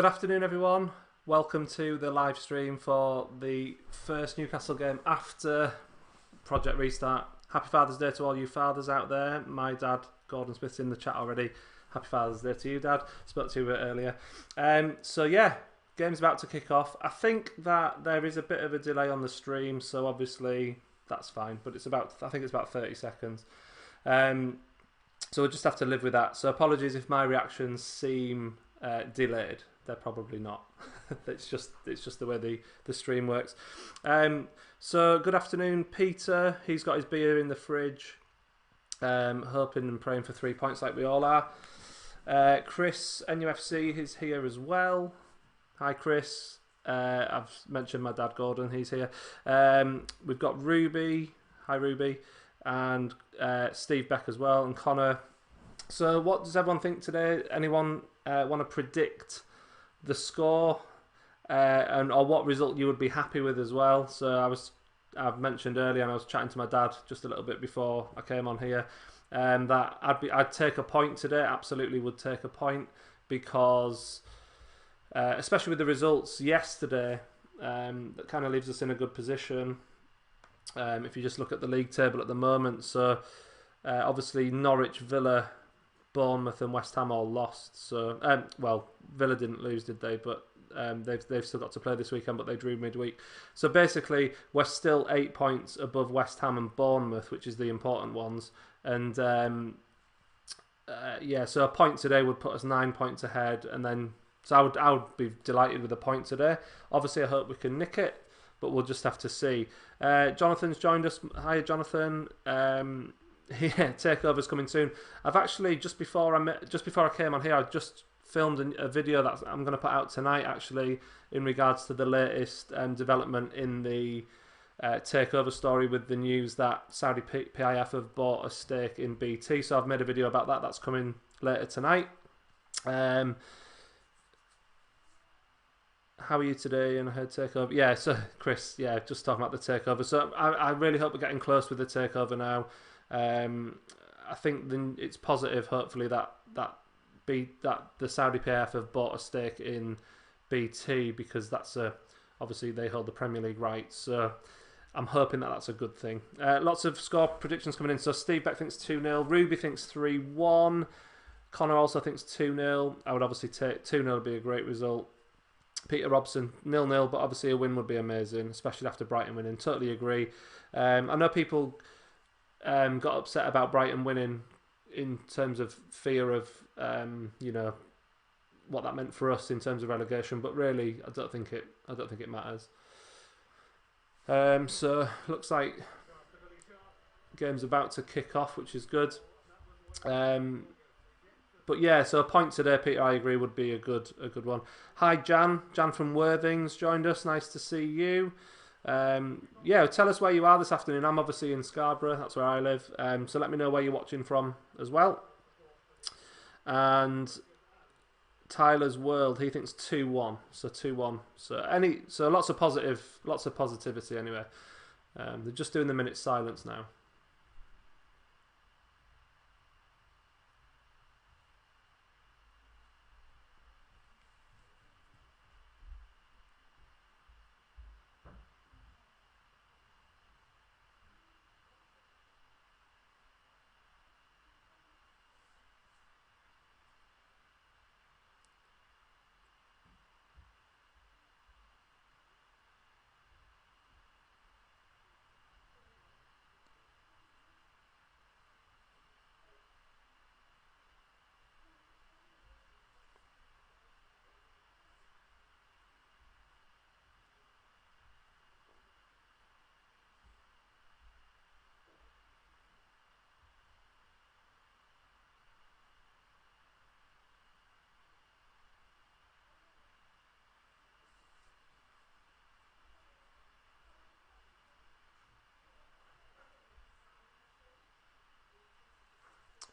Good afternoon, everyone. Welcome to the live stream for the first Newcastle game after Project Restart. Happy Father's Day to all you fathers out there. My dad, Gordon Smith's in the chat already. Happy Father's Day to you, Dad. Spoke to you a bit earlier. So yeah, game's about to kick off. I think that there is a bit of a delay on the stream, so obviously that's fine. But I think it's about 30 seconds. So we'll just have to live with that. So apologies if my reactions seem delayed. They're probably not. it's just the way the stream works. So good afternoon, Peter. He's got his beer in the fridge, hoping and praying for 3 points like we all are. Chris NUFC is here as well. Hi, Chris. I've mentioned my dad Gordon. He's here. We've got Ruby. Hi, Ruby, and Steve Beck as well, and Connor. So what does everyone think today? Anyone want to predict the score or what result you would be happy with as well? So I've mentioned earlier, and I was chatting to my dad just a little bit before I came on here, that I'd take a point today. Absolutely would take a point, because especially with the results yesterday, that kind of leaves us in a good position. If you just look at the league table at the moment, so obviously Norwich, Villa, Bournemouth and West Ham all lost. So, well, Villa didn't lose, did they? But they've still got to play this weekend, but they drew midweek. So basically, we're still 8 points above West Ham and Bournemouth, which is the important ones. And yeah, so a point today would put us 9 points ahead. And then, so I would be delighted with a point today. Obviously, I hope we can nick it, but we'll just have to see. Jonathan's joined us. Hi, Jonathan. Yeah, Takeover's coming soon. I've actually just before I came on here, I just filmed a video that I'm going to put out tonight, actually, in regards to the latest development in the Takeover story, with the news that Saudi PIF have bought a stake in BT. So I've made a video about that. That's coming later tonight. How are you today? And I heard Takeover. Yeah, so Chris, yeah, just talking about the Takeover. So I really hope we're getting close with the Takeover now. I think it's positive, hopefully, that the Saudi PIF have bought a stake in BT, because that's obviously they hold the Premier League rights. So I'm hoping that that's a good thing. Lots of score predictions coming in. So Steve Beck thinks 2-0. Ruby thinks 3-1. Connor also thinks 2-0. I would obviously take 2-0 would be a great result. Peter Robson 0-0, but obviously a win would be amazing, especially after Brighton winning. Totally agree. I know people got upset about Brighton winning in terms of fear of what that meant for us in terms of relegation, but really I don't think it matters. So looks like game's about to kick off, which is good. But yeah, so a point today, Peter, I agree, would be a good one. Hi, Jan from Worthing's joined us. Nice to see you. Yeah, tell us where you are this afternoon. I'm obviously in Scarborough, that's where I live. So let me know where you're watching from as well. And Tyler's World, he thinks 2-1. So 2-1. So lots of positivity anyway. They're just doing the minute silence now.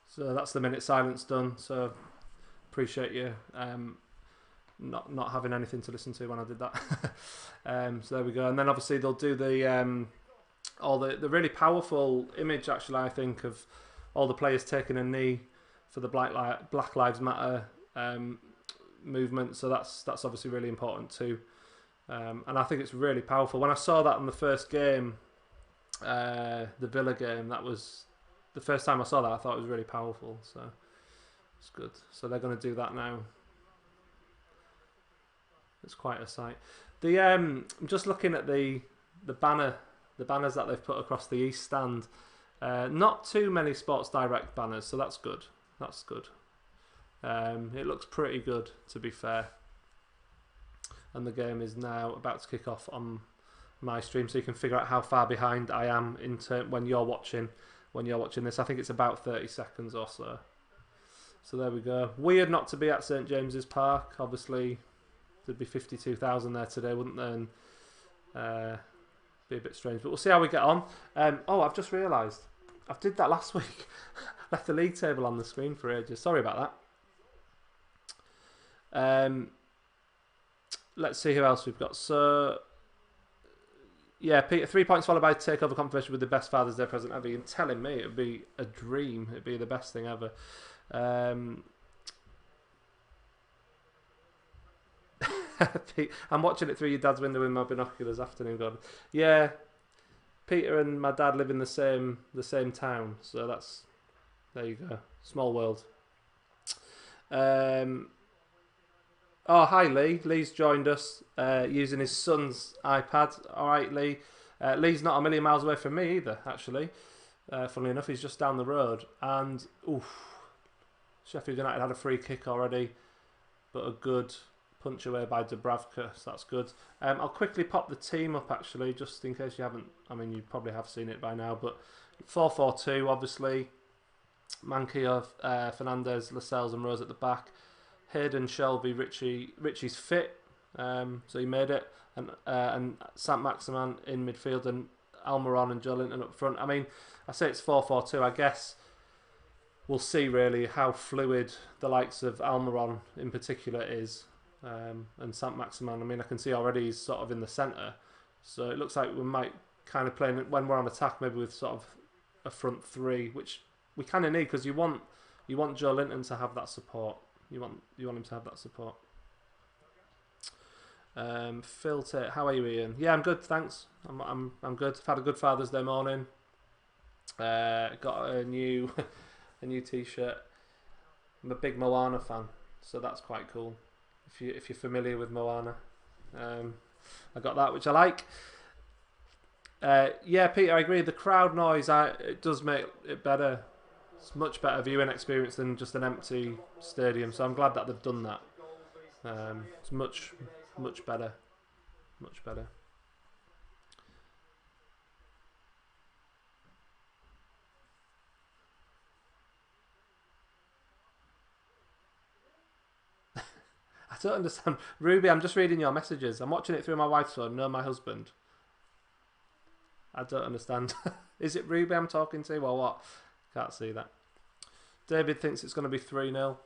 So that's the minute silence done. So appreciate you not having anything to listen to when I did that. So there we go. And then obviously they'll do the really powerful image, actually, I think, of all the players taking a knee for the Black Lives Matter movement, so that's obviously really important too. And I think it's really powerful. When I saw that in the first game, the Villa game, that was the first time I saw that. I thought it was really powerful, so it's good. So they're going to do that now. It's quite a sight. I'm just looking at the banners that they've put across the East Stand. Not too many Sports Direct banners, so that's good. That's good. It looks pretty good, to be fair. And the game is now about to kick off on my stream, so you can figure out how far behind I am when you're watching this. I think it's about 30 seconds or so. So there we go. Weird not to be at St James's Park. Obviously, there'd be 52,000 there today, wouldn't there? And be a bit strange, but we'll see how we get on. Oh, I've just realised I did that last week. Left the league table on the screen for ages. Sorry about that. Let's see who else we've got. So, yeah, Peter, 3 points followed by Takeover confirmation with the best Father's Day present ever. You're telling me it'd be a dream. It'd be the best thing ever. I'm watching it through your dad's window with my binoculars. Afternoon, God. Yeah, Peter and my dad live in the same town, so there you go. Small world. Oh, hi Lee. Lee's joined us using his son's iPad. All right, Lee. Lee's not a million miles away from me either, actually. Funnily enough, he's just down the road. And, Sheffield United had a free kick already, but a good punch away by Dubravka, so that's good. I'll quickly pop the team up, actually, just in case you haven't. I mean, you probably have seen it by now, but 4-4-2, obviously. Manquillo, Fernandez, Lascelles and Rose at the back. Hayden, Shelby, Richie's fit, so he made it, and Saint-Maximin in midfield, and Almiron and Joelinton up front. I mean, I say it's 4-4-2. I guess we'll see really how fluid the likes of Almiron in particular is, and Saint-Maximin. I mean, I can see already he's sort of in the centre, so it looks like we might kind of play when we're on attack, maybe with sort of a front three, which we kind of need because you want Joelinton to have that support. You want him to have that support. Phil Tate, how are you, Ian? Yeah, I'm good, thanks. I'm good. I've had a good Father's Day morning. Got a new T-shirt. I'm a big Moana fan, so that's quite cool. If you're familiar with Moana, I got that, which I like. Yeah, Peter, I agree. The crowd noise, it does make it better. It's much better viewing experience than just an empty stadium, so I'm glad that they've done that. It's much better. Much better. I don't understand. Ruby, I'm just reading your messages. I'm watching it through my wife's phone, no my husband. I don't understand. Is it Ruby I'm talking to or what? Can't see that. David thinks it's going to be 3-0.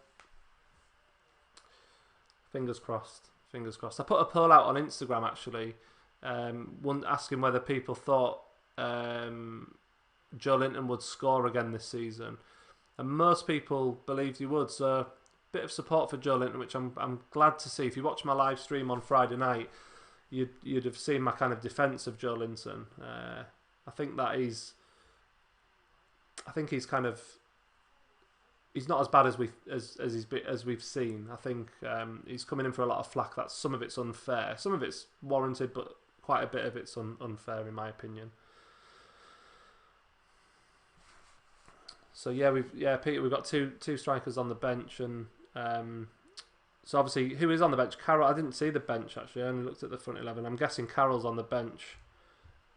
Fingers crossed. Fingers crossed. I put a poll out on Instagram actually, asking whether people thought Joelinton would score again this season, and most people believed he would. So a bit of support for Joelinton, which I'm glad to see. If you watch my live stream on Friday night, you'd have seen my kind of defence of Joelinton. I think he's kind of. He's not as bad as we've seen. I think he's coming in for a lot of flack. Some of it's unfair. Some of it's warranted, but quite a bit of it's unfair in my opinion. So yeah, Peter, we've got two strikers on the bench, and so obviously who is on the bench? Carroll. I didn't see the bench actually. I only looked at the front 11. I'm guessing Carroll's on the bench,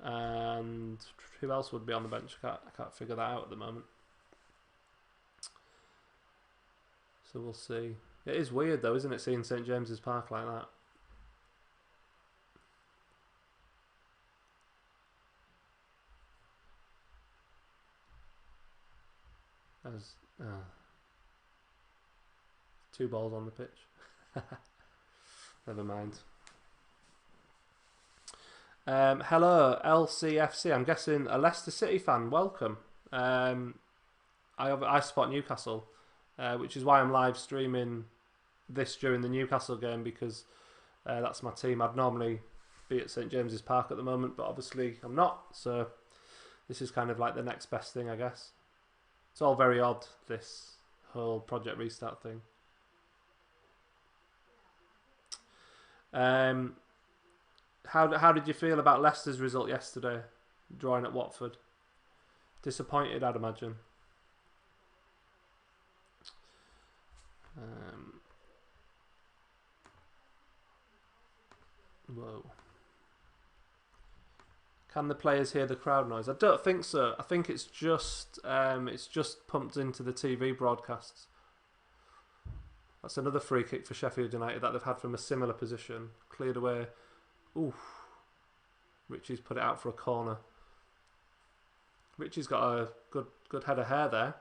and who else would be on the bench? I can't figure that out at the moment. So we'll see. It is weird though, isn't it, seeing St James's Park like that? There's 2 balls on the pitch. Never mind. Hello, LCFC. I'm guessing a Leicester City fan. Welcome. I support Newcastle. Which is why I'm live streaming this during the Newcastle game because that's my team. I'd normally be at St James's Park at the moment, but obviously I'm not. So this is kind of like the next best thing, I guess. It's all very odd, this whole Project Restart thing. How did you feel about Leicester's result yesterday, drawing at Watford? Disappointed, I'd imagine. Whoa. Can the players hear the crowd noise? I don't think so. I think it's just pumped into the TV broadcasts. That's another free kick for Sheffield United that they've had from a similar position. Cleared away. Oof. Richie's put it out for a corner. Richie's got a good head of hair there.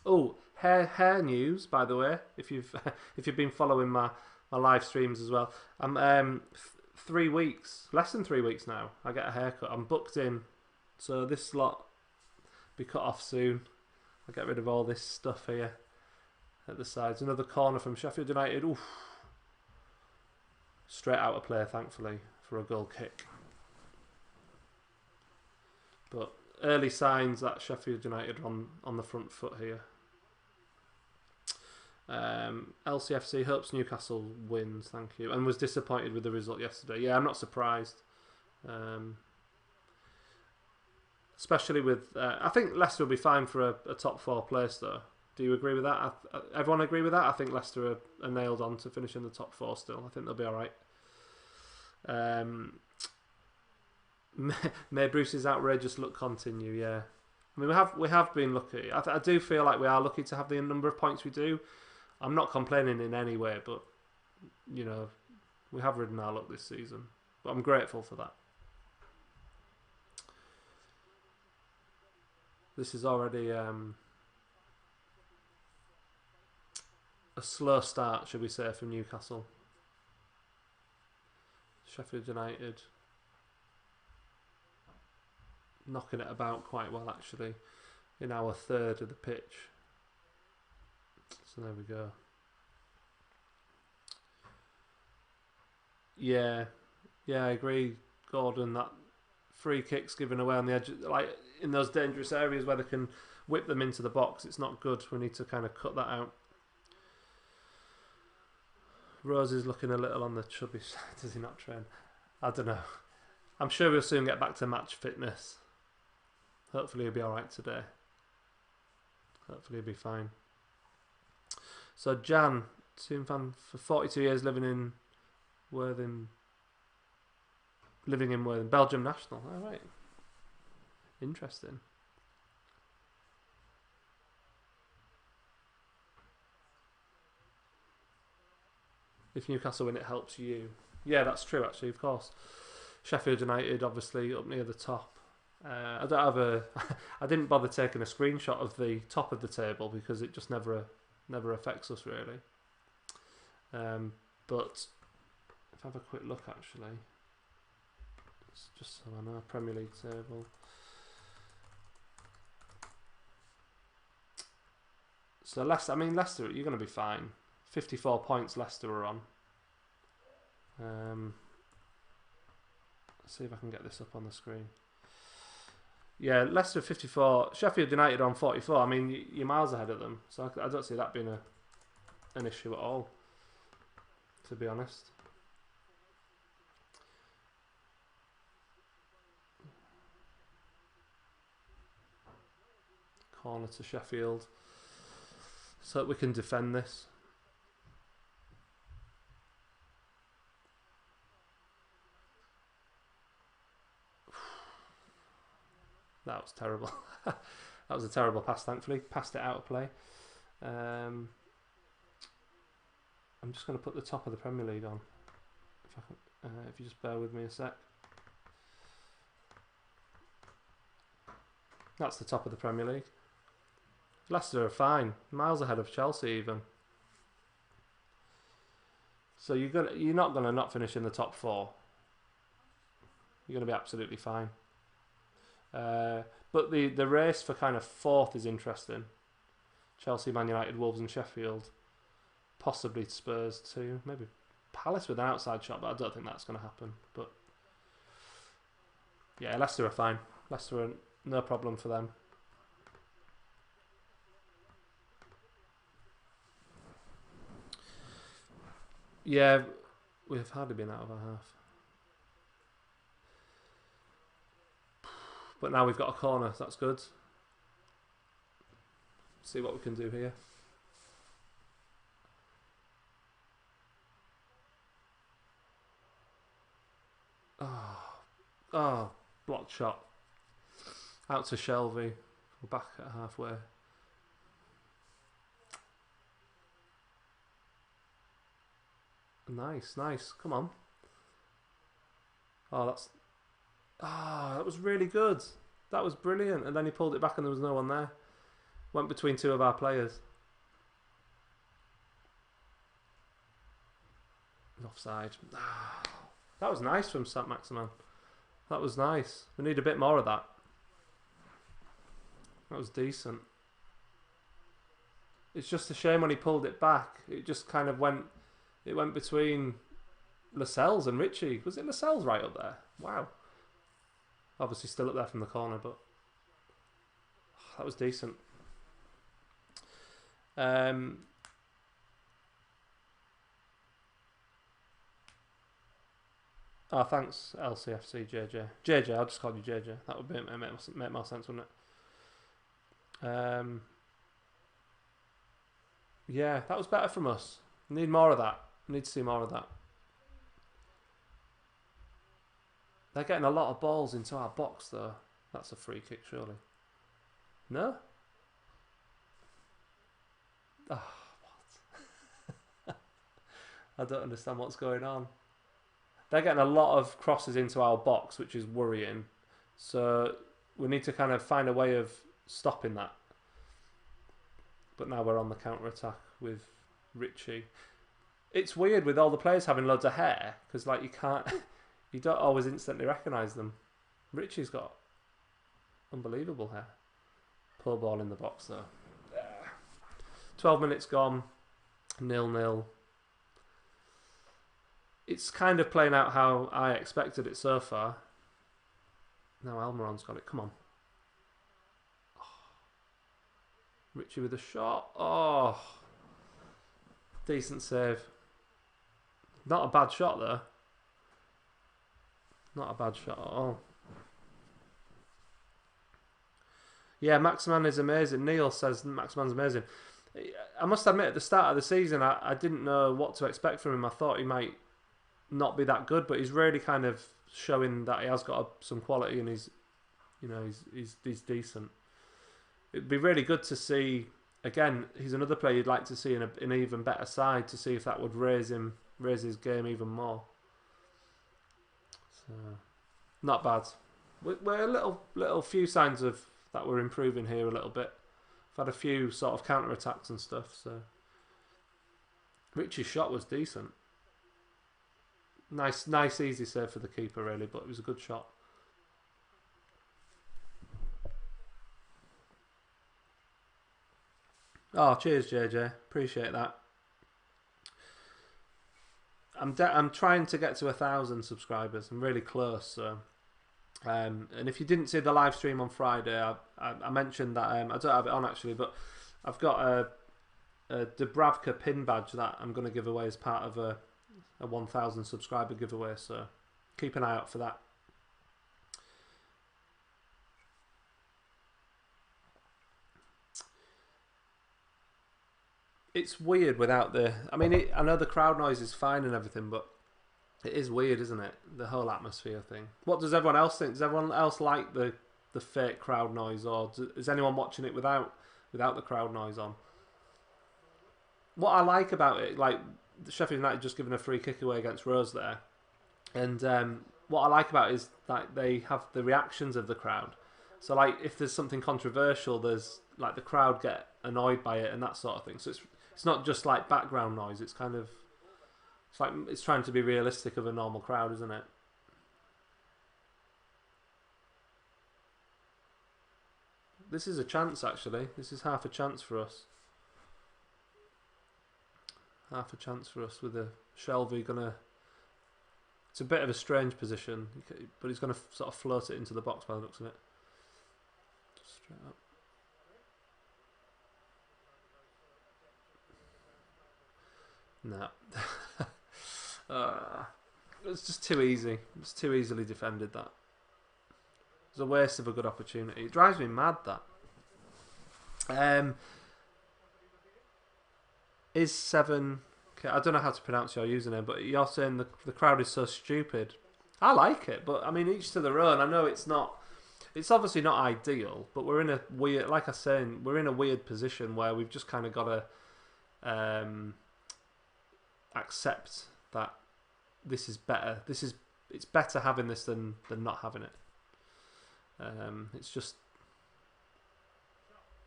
Oh, hair news, by the way. If you've been following my live streams as well, I'm 3 weeks, less than 3 weeks now. I get a haircut. I'm booked in, so this lot be cut off soon. I'll get rid of all this stuff here at the sides. Another corner from Sheffield United. Oof. Straight out of play, thankfully, for a goal kick. But early signs that Sheffield United are on the front foot here. LCFC hopes Newcastle wins, thank you, and was disappointed with the result yesterday. Yeah, I'm not surprised. Especially with, I think Leicester will be fine for a top 4 place though. Do you agree with that? Everyone agree with that? I think Leicester are nailed on to finish in the top 4 still. I think they'll be alright. May Bruce's outrageous look continue, yeah. I mean, we have been lucky. I do feel like we are lucky to have the number of points we do. I'm not complaining in any way, but, you know, we have ridden our luck this season. But I'm grateful for that. This is already a slow start, should we say, from Newcastle. Sheffield United knocking it about quite well, actually, in our third of the pitch. So there we go. Yeah, I agree, Gordon, that free kicks given away on the edge, like in those dangerous areas where they can whip them into the box, it's not good. We need to kind of cut that out. Rose is looking a little on the chubby side. Does he not train? I don't know. I'm sure we'll soon get back to match fitness. Hopefully he'll be alright today. Hopefully he'll be fine. So Jan, Toon fan for 42 years living in Worthing, Belgium national. Alright. Interesting. If Newcastle win, it helps you. Yeah, that's true actually, of course. Sheffield United obviously up near the top. I don't have I didn't bother taking a screenshot of the top of the table because it just never affects us really. But if I have a quick look actually, it's just so I know, Premier League table. So Leicester, you're going to be fine. 54 points Leicester are on. Let's see if I can get this up on the screen. Yeah, Leicester 54, Sheffield United on 44. I mean, you're miles ahead of them, so I don't see that being an issue at all, to be honest. Corner to Sheffield, so that we can defend this. That was terrible. That was a terrible pass, thankfully. Passed it out of play. I'm just going to put the top of the Premier League on. If you just bear with me a sec. That's the top of the Premier League. Leicester are fine. Miles ahead of Chelsea even. So you're not going to not finish in the top 4. You're going to be absolutely fine. But the race for kind of 4th is interesting. Chelsea, Man United, Wolves and Sheffield. Possibly Spurs too. Maybe Palace with an outside shot, but I don't think that's going to happen. But yeah, Leicester are fine. Leicester are no problem for them. Yeah, we've hardly been out of our half. But now we've got a corner, so that's good. See what we can do here. Oh, blocked shot. Out to Shelby. We're back at halfway. Nice, nice. Come on. Oh, that was really good. That was brilliant. And then he pulled it back and there was no one there. Went between two of our players. Offside. That was nice from Saint-Maximin. That was nice. We need a bit more of that. That was decent. It's just a shame when he pulled it back. It just kind of went... It went between Lascelles and Ritchie. Was it Lascelles right up there? Wow. Obviously still up there from the corner, but... that was decent. Oh, thanks, LCFC JJ. JJ, I'll just call you JJ. That would make more sense, wouldn't it? Yeah, that was better from us. Need more of that. Need to see more of that. They're getting a lot of balls into our box, though. That's a free kick, surely. No? Oh, what? I don't understand what's going on. They're getting a lot of crosses into our box, which is worrying. So we need to kind of find a way of stopping that. But now we're on the counter-attack with Ritchie. It's weird with all the players having loads of hair, because like you don't always instantly recognise them. Ritchie's got unbelievable hair. Poor ball in the box though. 12 minutes gone, 0-0. It's kind of playing out how I expected it so far. Now Almiron's got it. Come on. Oh. Ritchie with a shot. Oh. Decent save. Not a bad shot though. Not a bad shot at all. Yeah, Maximin is amazing. Neil says Maximin's amazing. I must admit, at the start of the season, I didn't know what to expect from him. I thought he might not be that good, but he's really kind of showing that he has got some quality, and he's decent. It'd be really good to see again. He's another player you'd like to see in an even better side, to see if that would raise his game even more. So not bad. We're a little few signs of that we're improving here a little bit. I've had a few sort of counter attacks and stuff. So Richie's shot was decent. Nice, easy save for the keeper, really, but it was a good shot. Oh, cheers, JJ. Appreciate that. I'm trying to get to 1,000 subscribers. I'm really close. So, and if you didn't see the live stream on Friday, I mentioned that I don't have it on actually, but I've got a Dubravka pin badge that I'm going to give away as part of a 1,000 subscriber giveaway, so keep an eye out for that. It's weird without the... I mean, I know the crowd noise is fine and everything, but it is weird, isn't it? The whole atmosphere thing. What does everyone else think? Does everyone else like the fake crowd noise, or is anyone watching it without the crowd noise on? What I like about it, like Sheffield United just given a free kick away against Rose there, and what I like about it is like they have the reactions of the crowd. So like if there's something controversial, there's like the crowd get annoyed by it and that sort of thing. So it's not just like background noise. It's kind of it's trying to be realistic of a normal crowd, isn't it? This is a chance actually. This is half a chance for us. half a chance for us with a Shelby gonna. It's a bit of a strange position, but he's gonna sort of float it into the box by the looks of it. Straight up. Nah. It's just too easy. It's too easily defended, that. It's a waste of a good opportunity. It drives me mad, that. Is 7... Okay, I don't know how to pronounce your username, but you're saying the crowd is so stupid. I like it, but I mean, each to their own. I know it's not... It's obviously not ideal, but we're in a weird... Like I was saying, we're in a weird position where we've just kind of got to... accept that this is better. It's better having this than not having it. It's just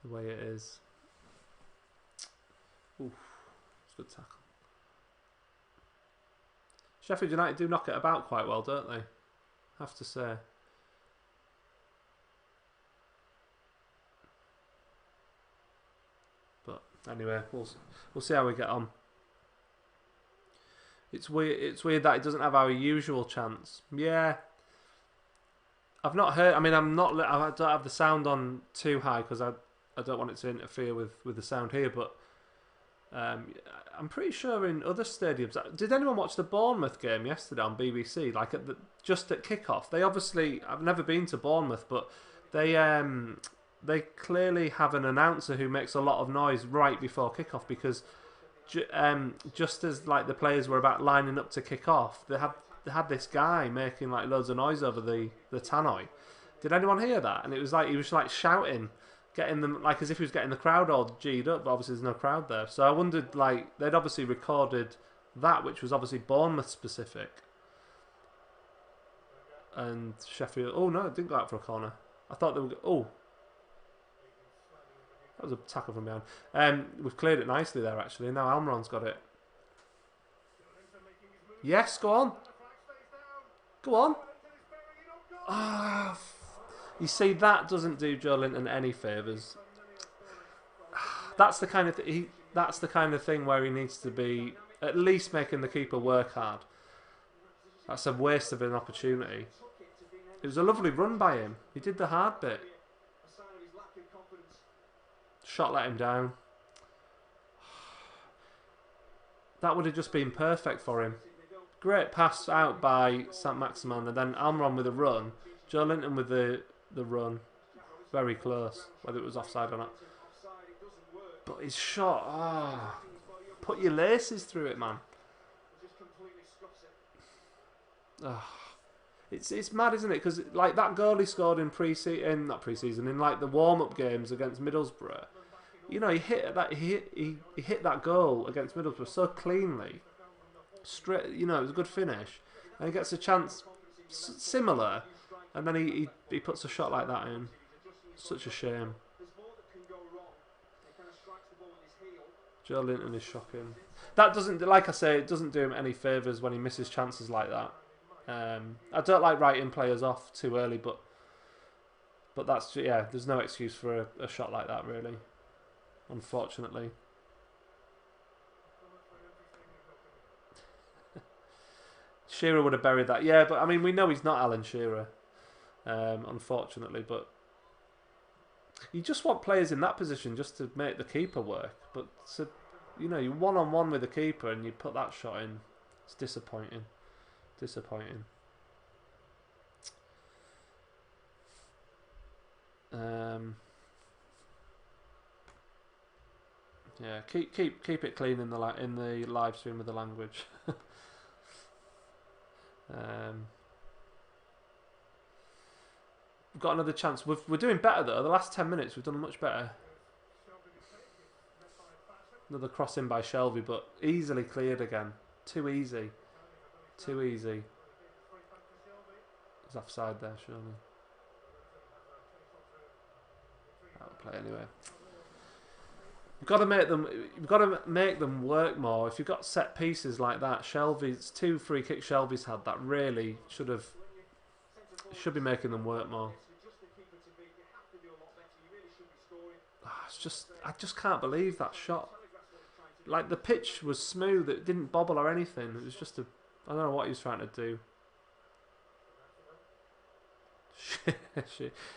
the way it is. Oof, it's a good tackle. Sheffield United do knock it about quite well, don't they? I have to say. But anyway, we'll see how we get on. It's weird. It's weird that it doesn't have our usual chance. Yeah, I've not heard. I mean, I don't have the sound on too high because I don't want it to interfere with the sound here. But I'm pretty sure in other stadiums. Did anyone watch the Bournemouth game yesterday on BBC? Like just at kickoff, they obviously. I've never been to Bournemouth, but they clearly have an announcer who makes a lot of noise right before kickoff because. Just as like the players were about lining up to kick off, they had this guy making like loads of noise over the tannoy. Did anyone hear that? And it was like he was like shouting, getting them like as if he was getting the crowd all G'd up. But obviously, there's no crowd there, so I wondered like they'd obviously recorded that, which was obviously Bournemouth specific. And Sheffield. Oh no, it didn't go out for a corner. I thought they were. Oh. That was a tackle from behind. We've cleared it nicely there, actually. Now Almiron's got it. Yes, go on. Go on. Ah, you see, that doesn't do Joe Linton any favours. That's the kind of that's the kind of thing where he needs to be at least making the keeper work hard. That's a waste of an opportunity. It was a lovely run by him. He did the hard bit. Shot let him down. That would have just been perfect for him. Great pass out by Saint-Maximin, and then Almiron with a run. Joe Linton with the run. Very close, whether it was offside or not. But his shot, put your laces through it, man. It's mad, isn't it? Because like that goal he scored in not pre-season, in like the warm-up games against Middlesbrough. You know, he hit that goal against Middlesbrough so cleanly, straight. You know, it was a good finish, and he gets a chance similar, and then he puts a shot like that in. Such a shame. Joe Linton is shocking. That doesn't, like I say, it doesn't do him any favours when he misses chances like that. I don't like writing players off too early, but that's there's no excuse for a shot like that, really. Unfortunately. Shearer would have buried that. Yeah, but I mean, we know he's not Alan Shearer, unfortunately. But you just want players in that position just to make the keeper work. But you know, you're one-on-one with the keeper and you put that shot in. It's disappointing. Disappointing. Yeah, keep it clean in the live stream with the language. We've got another chance. We're doing better though. The last 10 minutes we've done much better. Another crossing by Shelby, but easily cleared again. Too easy. Too easy. He's offside there, surely. That'll play anyway. We've got to make them work more. If you've got set pieces like that, Shelby's 2 free kicks Shelby's had that really should be making them work more. I just can't believe that shot. like the pitch was smooth. It didn't bobble or anything. It was just a. I don't know what he was trying to do.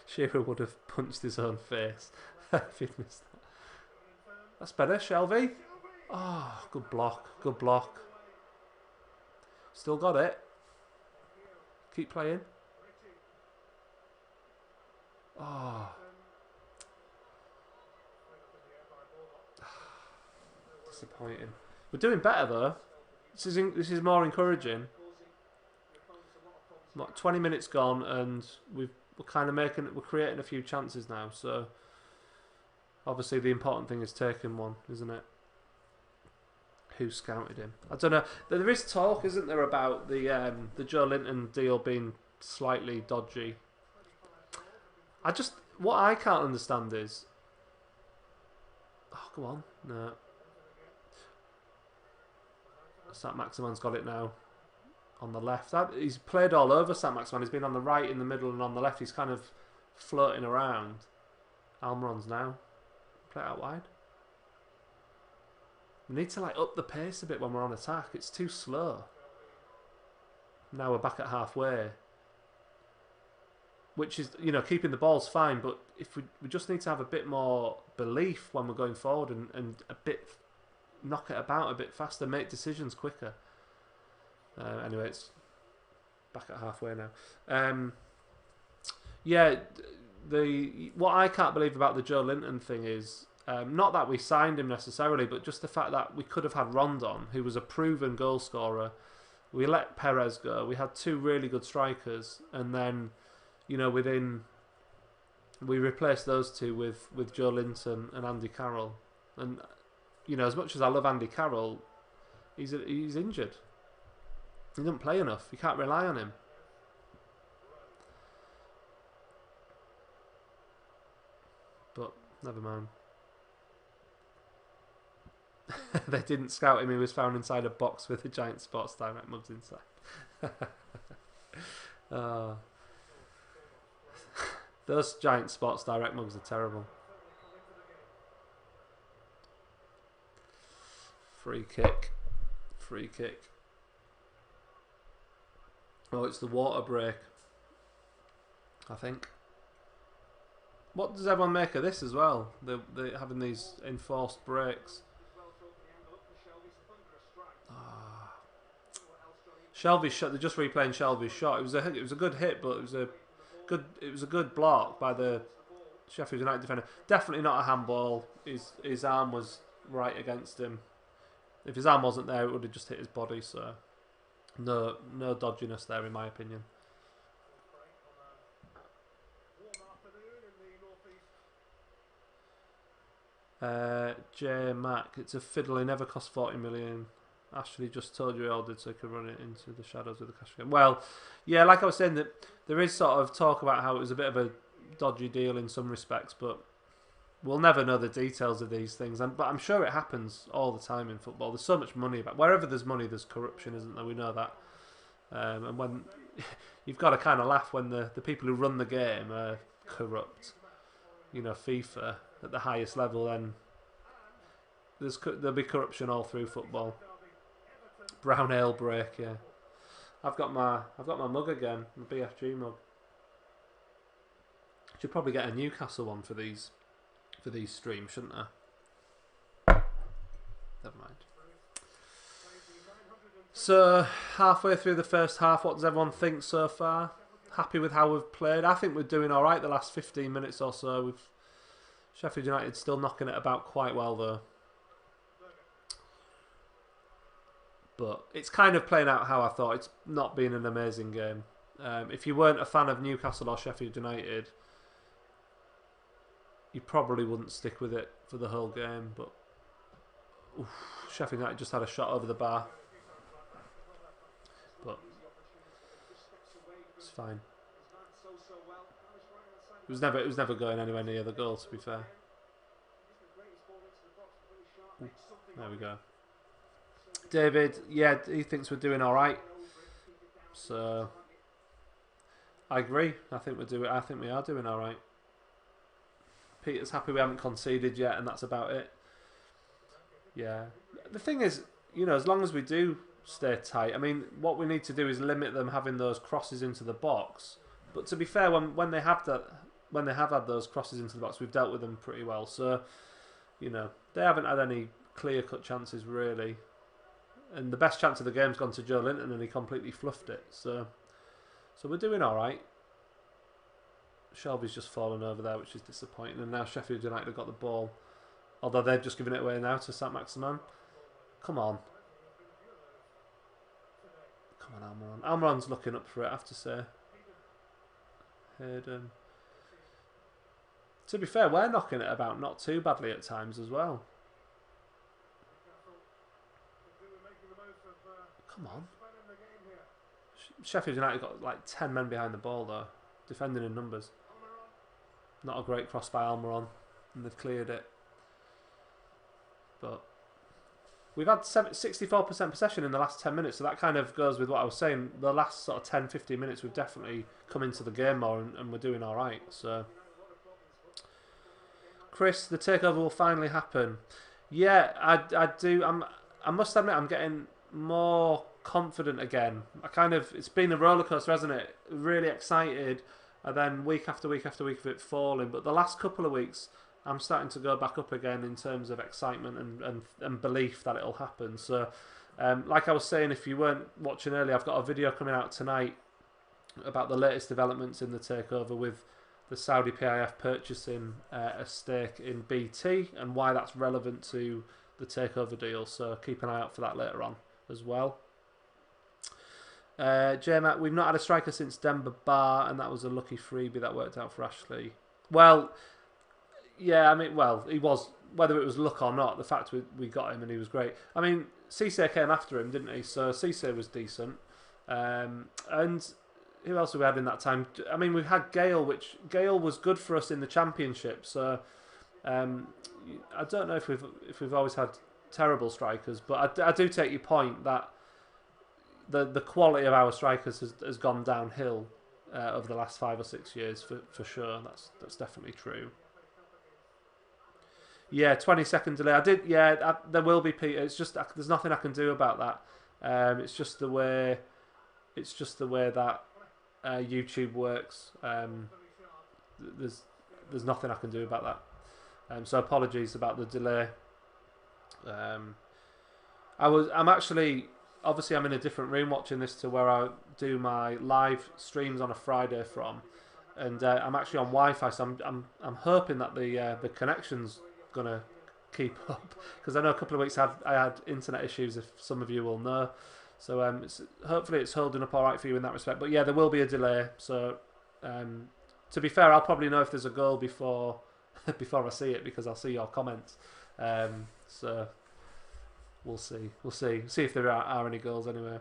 Shearer would have punched his own face if he'd missed that. That's better, Shelby. Oh, good block. Good block. Still got it. Keep playing. Oh. Disappointing. We're doing better though. This is more encouraging. What, 20 minutes gone and we're kind of we're creating a few chances now. So obviously the important thing is taking one, isn't it? Who scouted him? I don't know. There is talk, isn't there, about the Joe Linton deal being slightly dodgy. What I can't understand is. Oh, go on. No. Saint-Maximin's got it now. On the left. He's played all over Saint-Maximin. He's been on the right, in the middle, and on the left. He's kind of floating around. Almiron's now. Play it out wide. We need to like up the pace a bit when we're on attack. It's too slow. Now we're back at halfway. Which is, you know, keeping the ball's fine, but if we just need to have a bit more belief when we're going forward and a bit knock it about a bit faster, make decisions quicker. Anyway, it's back at halfway now. Yeah, what I can't believe about the Joe Linton thing is not that we signed him necessarily, but just the fact that we could have had Rondon, who was a proven goal scorer. We let Perez go. We had two really good strikers, and then, you know, we replaced those two with Joe Linton and Andy Carroll. And, you know, as much as I love Andy Carroll, he's injured. He doesn't play enough. You can't rely on him. But never mind. They didn't scout him. He was found inside a box with a giant Sports Direct mugs inside. Those giant Sports Direct mugs are terrible. Free kick. Free kick. Oh, it's the water break, I think. What does everyone make of this as well? They're having these enforced breaks. Shelby's shot. They're just replaying Shelby's shot. It was a good hit, but it was a good block by the Sheffield United defender. Definitely not a handball. His arm was right against him. If his arm wasn't there, it would have just hit his body. So no dodginess there, in my opinion. J Mac, it's a fiddle. He never cost 40 million. Ashley just told you he ordered so he could run it into the shadows with the cash game. Well, yeah, like I was saying, that there is sort of talk about how it was a bit of a dodgy deal in some respects, but we'll never know the details of these things. But I'm sure it happens all the time in football. There's so much money about. Wherever there's money, there's corruption, isn't there? We know that. And when you've got to kind of laugh when the people who run the game are corrupt. You know, FIFA at the highest level, then there'll be corruption all through football. Brown ale break, yeah. I've got my mug again, my BFG mug. Should probably get a Newcastle one for these streams, shouldn't I? Never mind. So halfway through the first half, what does everyone think so far? Happy with how we've played? I think we're doing all right the last 15 minutes or so. Sheffield United still knocking it about quite well though. But it's kind of playing out how I thought. It's not been an amazing game. If you weren't a fan of Newcastle or Sheffield United, you probably wouldn't stick with it for the whole game. But Sheffield United just had a shot over the bar. But it's fine. It was never going anywhere near the goal, to be fair. There we go. David, yeah, he thinks we're doing all right. So I agree. I think we are doing all right. Peter's happy we haven't conceded yet, and that's about it. Yeah. The thing is, as long as we do stay tight, I mean, what we need to do is limit them having those crosses into the box. But to be fair, when they have had those crosses into the box, we've dealt with them pretty well. So, they haven't had any clear-cut chances really. And the best chance of the game's gone to Joe Linton, and he completely fluffed it. So we're doing all right. Shelby's just fallen over there, which is disappointing. And now Sheffield United have got the ball. Although they've just given it away now to Saint-Maximin. Come on. Come on, Almiron. Almiron's looking up for it, I have to say. Hayden. To be fair, we're knocking it about not too badly at times as well. Come on. Sheffield United got like 10 men behind the ball though. Defending in numbers. Not a great cross by Almiron. And they've cleared it. But we've had 64% possession in the last 10 minutes, so that kind of goes with what I was saying. The last sort of 10-15 minutes we've definitely come into the game more, and we're doing alright. So, Chris, the takeover will finally happen. Yeah, I do. I must admit I'm getting more confident again. It's been a roller coaster, hasn't it? Really excited, and then week after week after week of it falling. But the last couple of weeks, I'm starting to go back up again in terms of excitement and belief that it'll happen. So, like I was saying, if you weren't watching earlier, I've got a video coming out tonight about the latest developments in the takeover with the Saudi PIF purchasing a stake in BT and why that's relevant to the takeover deal. So keep an eye out for that later on as well. J-Mac, we've not had a striker since Denver Bar, and that was a lucky freebie that worked out for Ashley. Well, yeah, I mean, he was, whether it was luck or not, the fact we got him and he was great. I mean, Cisse came after him, didn't he? So Cisse was decent. And who else have we had in that time? I mean, we've had Gale, which Gale was good for us in the Championship. So I don't know if we've always had terrible strikers, but I do take your point that the quality of our strikers has gone downhill over the last 5 or 6 years for sure. That's definitely true. Yeah, 20-second delay. There will be, Peter. It's just there's nothing I can do about that. It's just the way that YouTube works. There's nothing I can do about that. So apologies about the delay. I'm actually, obviously I'm in a different room watching this to where I do my live streams on a Friday from, and I'm actually on Wi-Fi, so I'm hoping that the connection's gonna keep up, because I know a couple of weeks I had internet issues, if some of you will know. So hopefully it's holding up all right for you in that respect. But yeah, there will be a delay. So to be fair, I'll probably know if there's a goal before I see it, because I'll see your comments. So we'll see. We'll see if there are any goals anyway.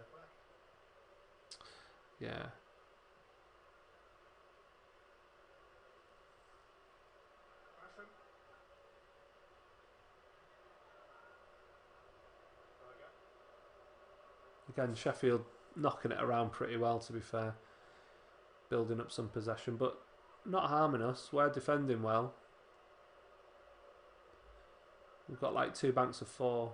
Yeah. Again, Sheffield knocking it around pretty well, to be fair. Building up some possession, but not harming us. We're defending well. We've got like 2 banks of 4.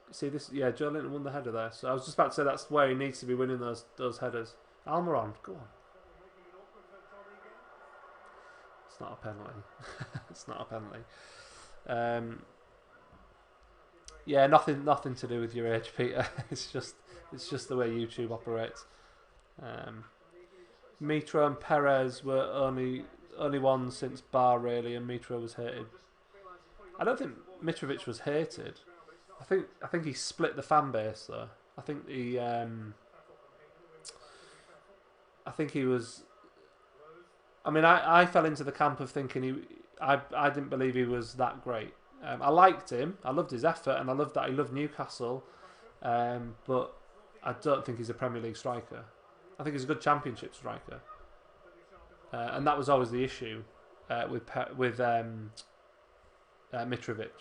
See this? Yeah, Joe Linton won the header there. So I was just about to say that's where he needs to be winning those headers. Almiron, go on. It's not a penalty. It's not a penalty. Yeah, nothing to do with your age, Peter. It's just the way YouTube operates. Mitra and Perez were only ones since Bar really, and Mitra was hated. I don't think Mitrovic was hated. I think he split the fan base though. I think he was. I mean, I fell into the camp of thinking I didn't believe he was that great. I liked him. I loved his effort, and I loved that he loved Newcastle. But I don't think he's a Premier League striker. I think he's a good Championship striker, and that was always the issue with Mitrovic.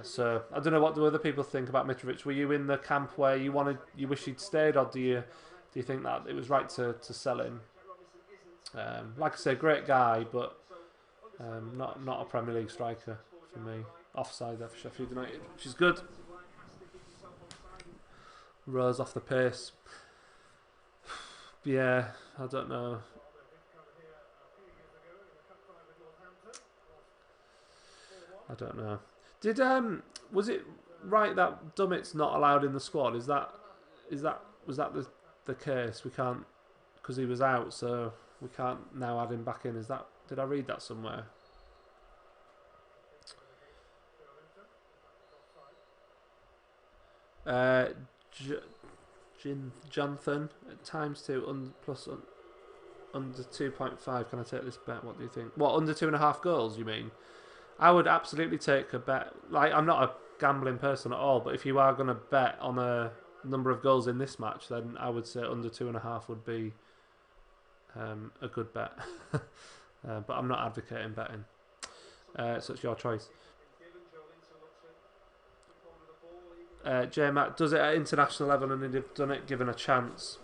So I don't know what do other people think about Mitrovic. Were you in the camp where you wish he'd stayed, or do you think that it was right to sell him? Like I say, great guy, but Not a Premier League striker for me. Offside there for Sheffield United, which is good. Rose off the pace. Yeah, I don't know. I don't know. Did was it right that Dummett's not allowed in the squad? Was that the case? We can't, because he was out, so we can't now add him back in. Is that, did I read that somewhere? Jonathan at ×2 plus under 2.5. Can I take this bet? What do you think? What, under 2.5 goals? You mean? I would absolutely take a bet. Like, I'm not a gambling person at all, but if you are going to bet on a number of goals in this match, then I would say under 2.5 would be a good bet. But I'm not advocating betting, so it's your choice. J-Mac does it at international level, and he'd done it given a chance.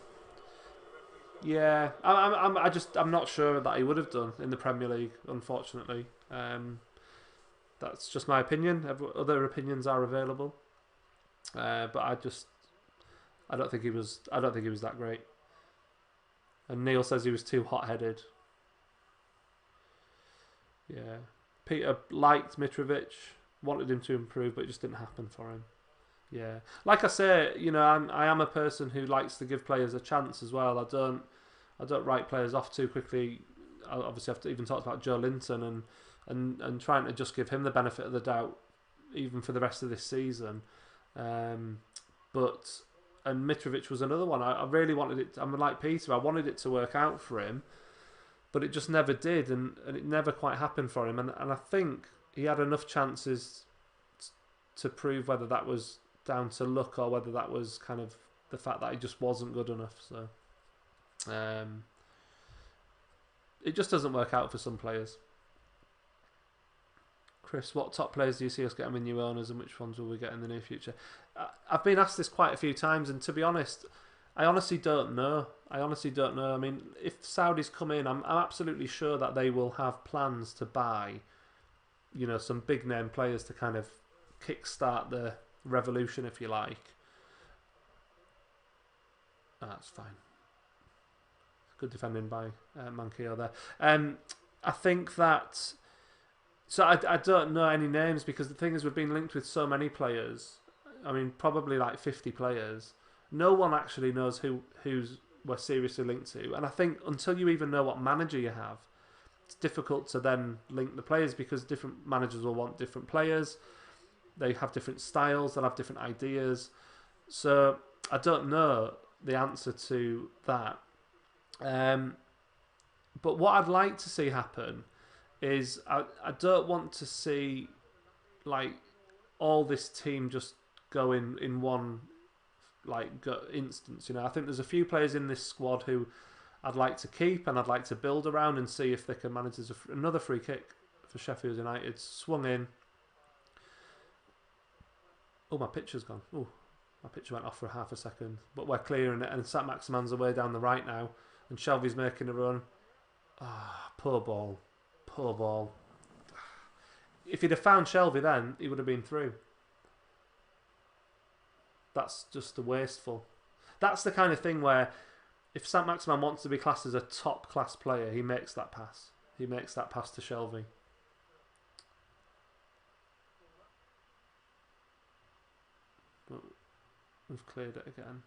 Yeah, I'm not sure that he would have done in the Premier League, unfortunately. That's just my opinion. Other opinions are available, but I don't think he was that great. And Neil says he was too hot-headed. Yeah, Peter liked Mitrovic, wanted him to improve, but it just didn't happen for him. Yeah, like I say, you know, I am a person who likes to give players a chance as well. I don't write players off too quickly. Obviously, I've even talked about Joe Linton and trying to just give him the benefit of the doubt, even for the rest of this season. And Mitrovic was another one. I really wanted it. I'm like Peter. I wanted it to work out for him, but it just never did, and it never quite happened for him. And I think he had enough chances to prove whether that was down to luck or whether that was kind of the fact that he just wasn't good enough. So it just doesn't work out for some players. Chris, what top players do you see us getting with new owners, and which ones will we get in the near future? I've been asked this quite a few times, and to be honest, I honestly don't know. I mean, if Saudis come in, I'm absolutely sure that they will have plans to buy, you know, some big name players to kind of kickstart the revolution, if you like. That's fine. Good defending by Manquillo there. I think that... So I don't know any names, because the thing is, we've been linked with so many players. I mean, probably like 50 players. No one actually knows who's we're seriously linked to. And I think until you even know what manager you have, it's difficult to then link the players, because different managers will want different players. They have different styles. They'll have different ideas. So I don't know the answer to that. But what I'd like to see happen is I don't want to see like all this team just go in one instance. You know, I think there's a few players in this squad who I'd like to keep and I'd like to build around and see if they can manage. There's another free kick for Sheffield United, swung in. Oh, my picture's gone. Oh, my picture went off for half a second, but we're clearing it, and Saint-Maximin's away down the right now, and Shelby's making a run. Poor ball. If he'd have found Shelby then, he would have been through. That's just wasteful. That's the kind of thing where if Saint-Maximin wants to be classed as a top class player, he makes that pass. He makes that pass to Shelby. But we've cleared it again.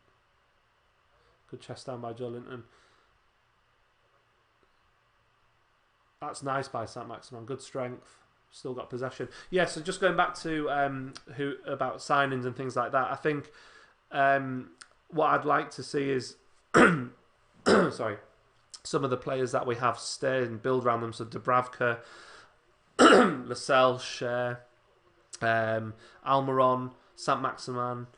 Good chest down by Joe Linton. That's nice by Saint-Maximin. Good strength. Still got possession. Yeah, so just going back to about signings and things like that, I think what I'd like to see is sorry, some of the players that we have stay and build around them. So Dubravka, Lascelles, Cher, Almiron, Saint-Maximin.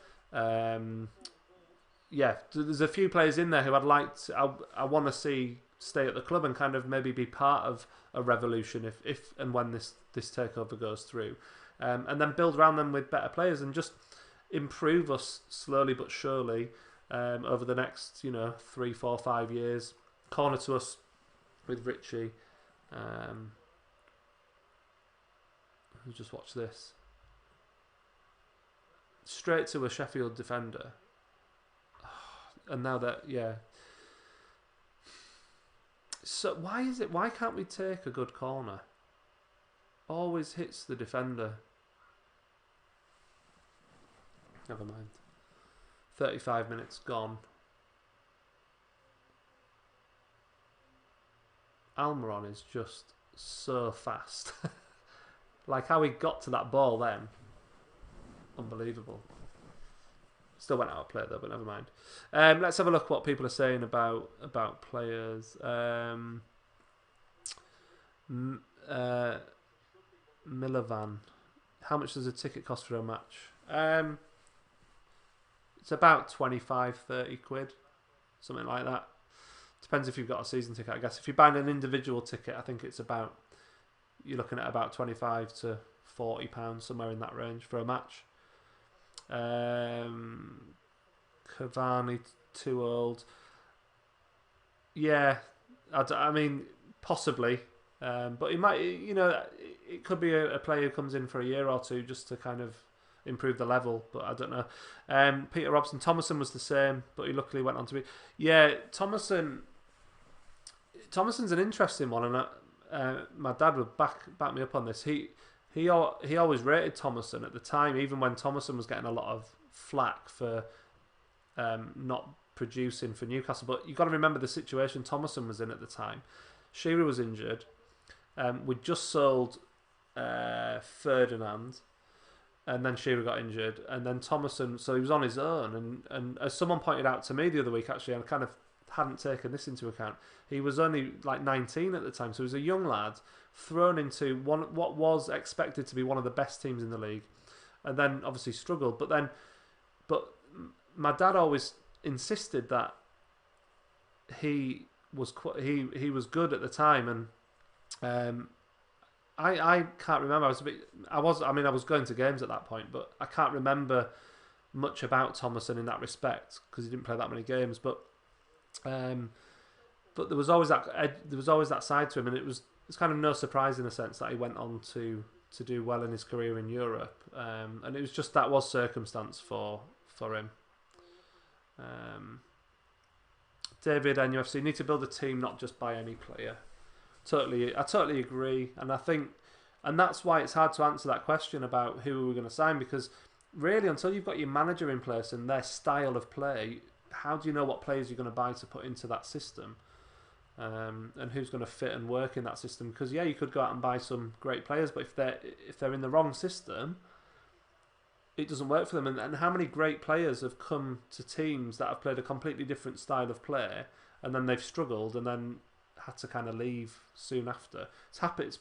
Yeah, there's a few players in there who I'd like to, I want to see stay at the club and kind of maybe be part of a revolution if and when this takeover goes through, and then build around them with better players and just improve us slowly but surely over the next 3, 4, 5 years. Corner to us with Richie, Just watch this. Straight to a Sheffield defender. And now that, yeah. So why can't we take a good corner? Always hits the defender. Never mind. 35 minutes gone. Almiron is just so fast. Like how he got to that ball then. Unbelievable. Still went out of play though, but never mind. Let's have a look what people are saying about players. Milovan. How much does a ticket cost for a match? It's about 25, 30 quid. Something like that. Depends if you've got a season ticket, I guess. If you're buying an individual ticket, I think it's about... You're looking at about 25 to £40, somewhere in that range for a match. Cavani, too old. Yeah, I mean, possibly. But it might, you know, it could be a player who comes in for a year or two just to kind of improve the level, but I don't know. Peter Robson, Thomason was the same, but he luckily went on to be... Yeah, Thomason's an interesting one, and my dad would back me up on this. He always rated Thomason at the time, even when Thomason was getting a lot of flack for not producing for Newcastle. But you've got to remember the situation Thomason was in at the time. Shearer was injured. We'd just sold Ferdinand, and then Shearer got injured, and then Thomason, so he was on his own. And as someone pointed out to me the other week, actually, I kind of hadn't taken this into account. He was only like 19 at the time, so he was a young lad thrown into what was expected to be one of the best teams in the league, and then obviously struggled. But my dad always insisted that he was good at the time, and I can't remember. I was going to games at that point, but I can't remember much about Thomason in that respect because he didn't play that many games. But there was always that side to him, and it's kind of no surprise in a sense that he went on to do well in his career in Europe. And it was just that was circumstance for him. David, NUFC, need to build a team, not just buy any player. I totally agree, and that's why it's hard to answer that question about who we're going to sign, because really until you've got your manager in place and their style of play, how do you know what players you're going to buy to put into that system, and who's going to fit and work in that system? Because yeah, you could go out and buy some great players, but if they're in the wrong system, it doesn't work for them. And how many great players have come to teams that have played a completely different style of play, and then they've struggled and then had to kind of leave soon after. It's happened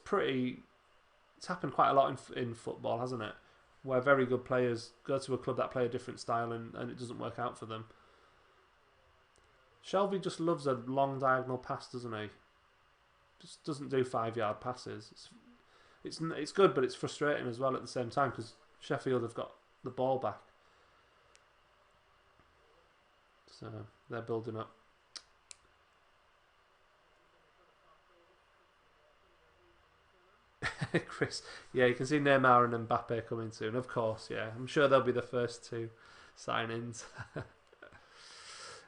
quite a lot in football, hasn't it? Where very good players go to a club that play a different style and it doesn't work out for them. Shelby just loves a long diagonal pass, doesn't he? Just doesn't do 5-yard passes. It's good, but it's frustrating as well at the same time because Sheffield have got the ball back. So they're building up. Chris, yeah, you can see Neymar and Mbappe coming soon, of course. Yeah, I'm sure they'll be the first two sign-ins.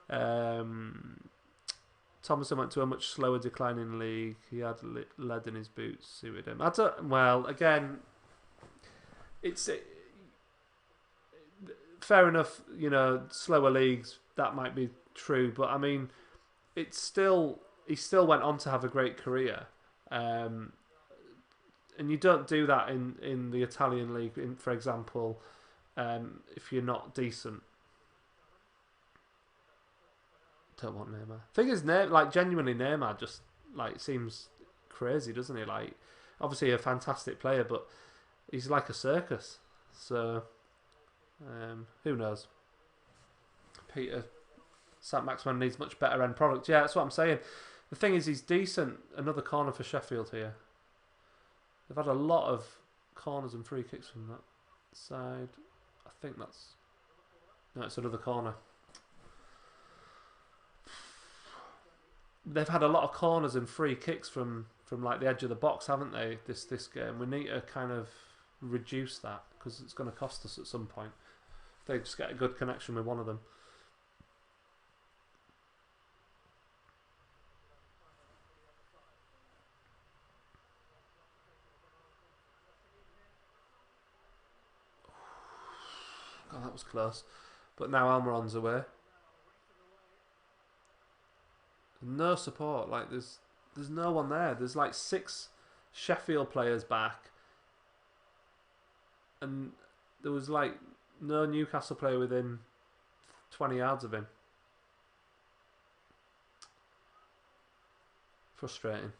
Thomason went to a much slower declining league. He had lead in his boots, suited him. Again, it's fair enough. You know, slower leagues, that might be true, but I mean, he still went on to have a great career. And you don't do that in the Italian league, for example, if you're not decent. Don't want Neymar. Thing is, genuinely, Neymar just seems crazy, doesn't he? Like, obviously a fantastic player, but he's like a circus. So, who knows? Peter, St. Maximin needs much better end product. Yeah, that's what I'm saying. The thing is, he's decent. Another corner for Sheffield here. They've had a lot of corners and free kicks from that side. I think it's another corner. They've had a lot of corners and free kicks from like the edge of the box, haven't they? This game. We need to kind of reduce that, because it's going to cost us at some point. If they just get a good connection with one of them. God, that was close. But now Almiron's away. No support. Like there's no one there. There's like 6 Sheffield players back, and there was like no Newcastle player within 20 yards of him. Frustrating.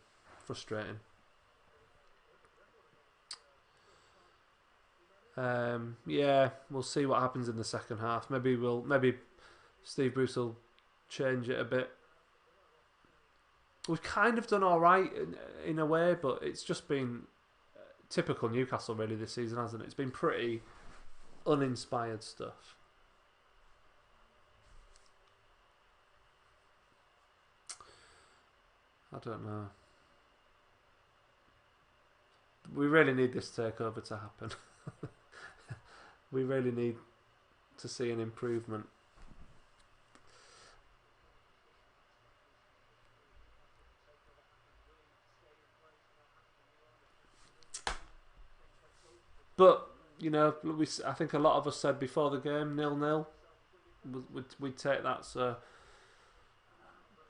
Yeah, we'll see what happens in the second half. Maybe Steve Bruce will change it a bit. We've kind of done all right in a way, but it's just been typical Newcastle really this season, hasn't it? It's been pretty uninspired stuff. I don't know. We really need this takeover to happen. We really need to see an improvement. But, you know, I think a lot of us said before the game, 0-0. We'd take that, so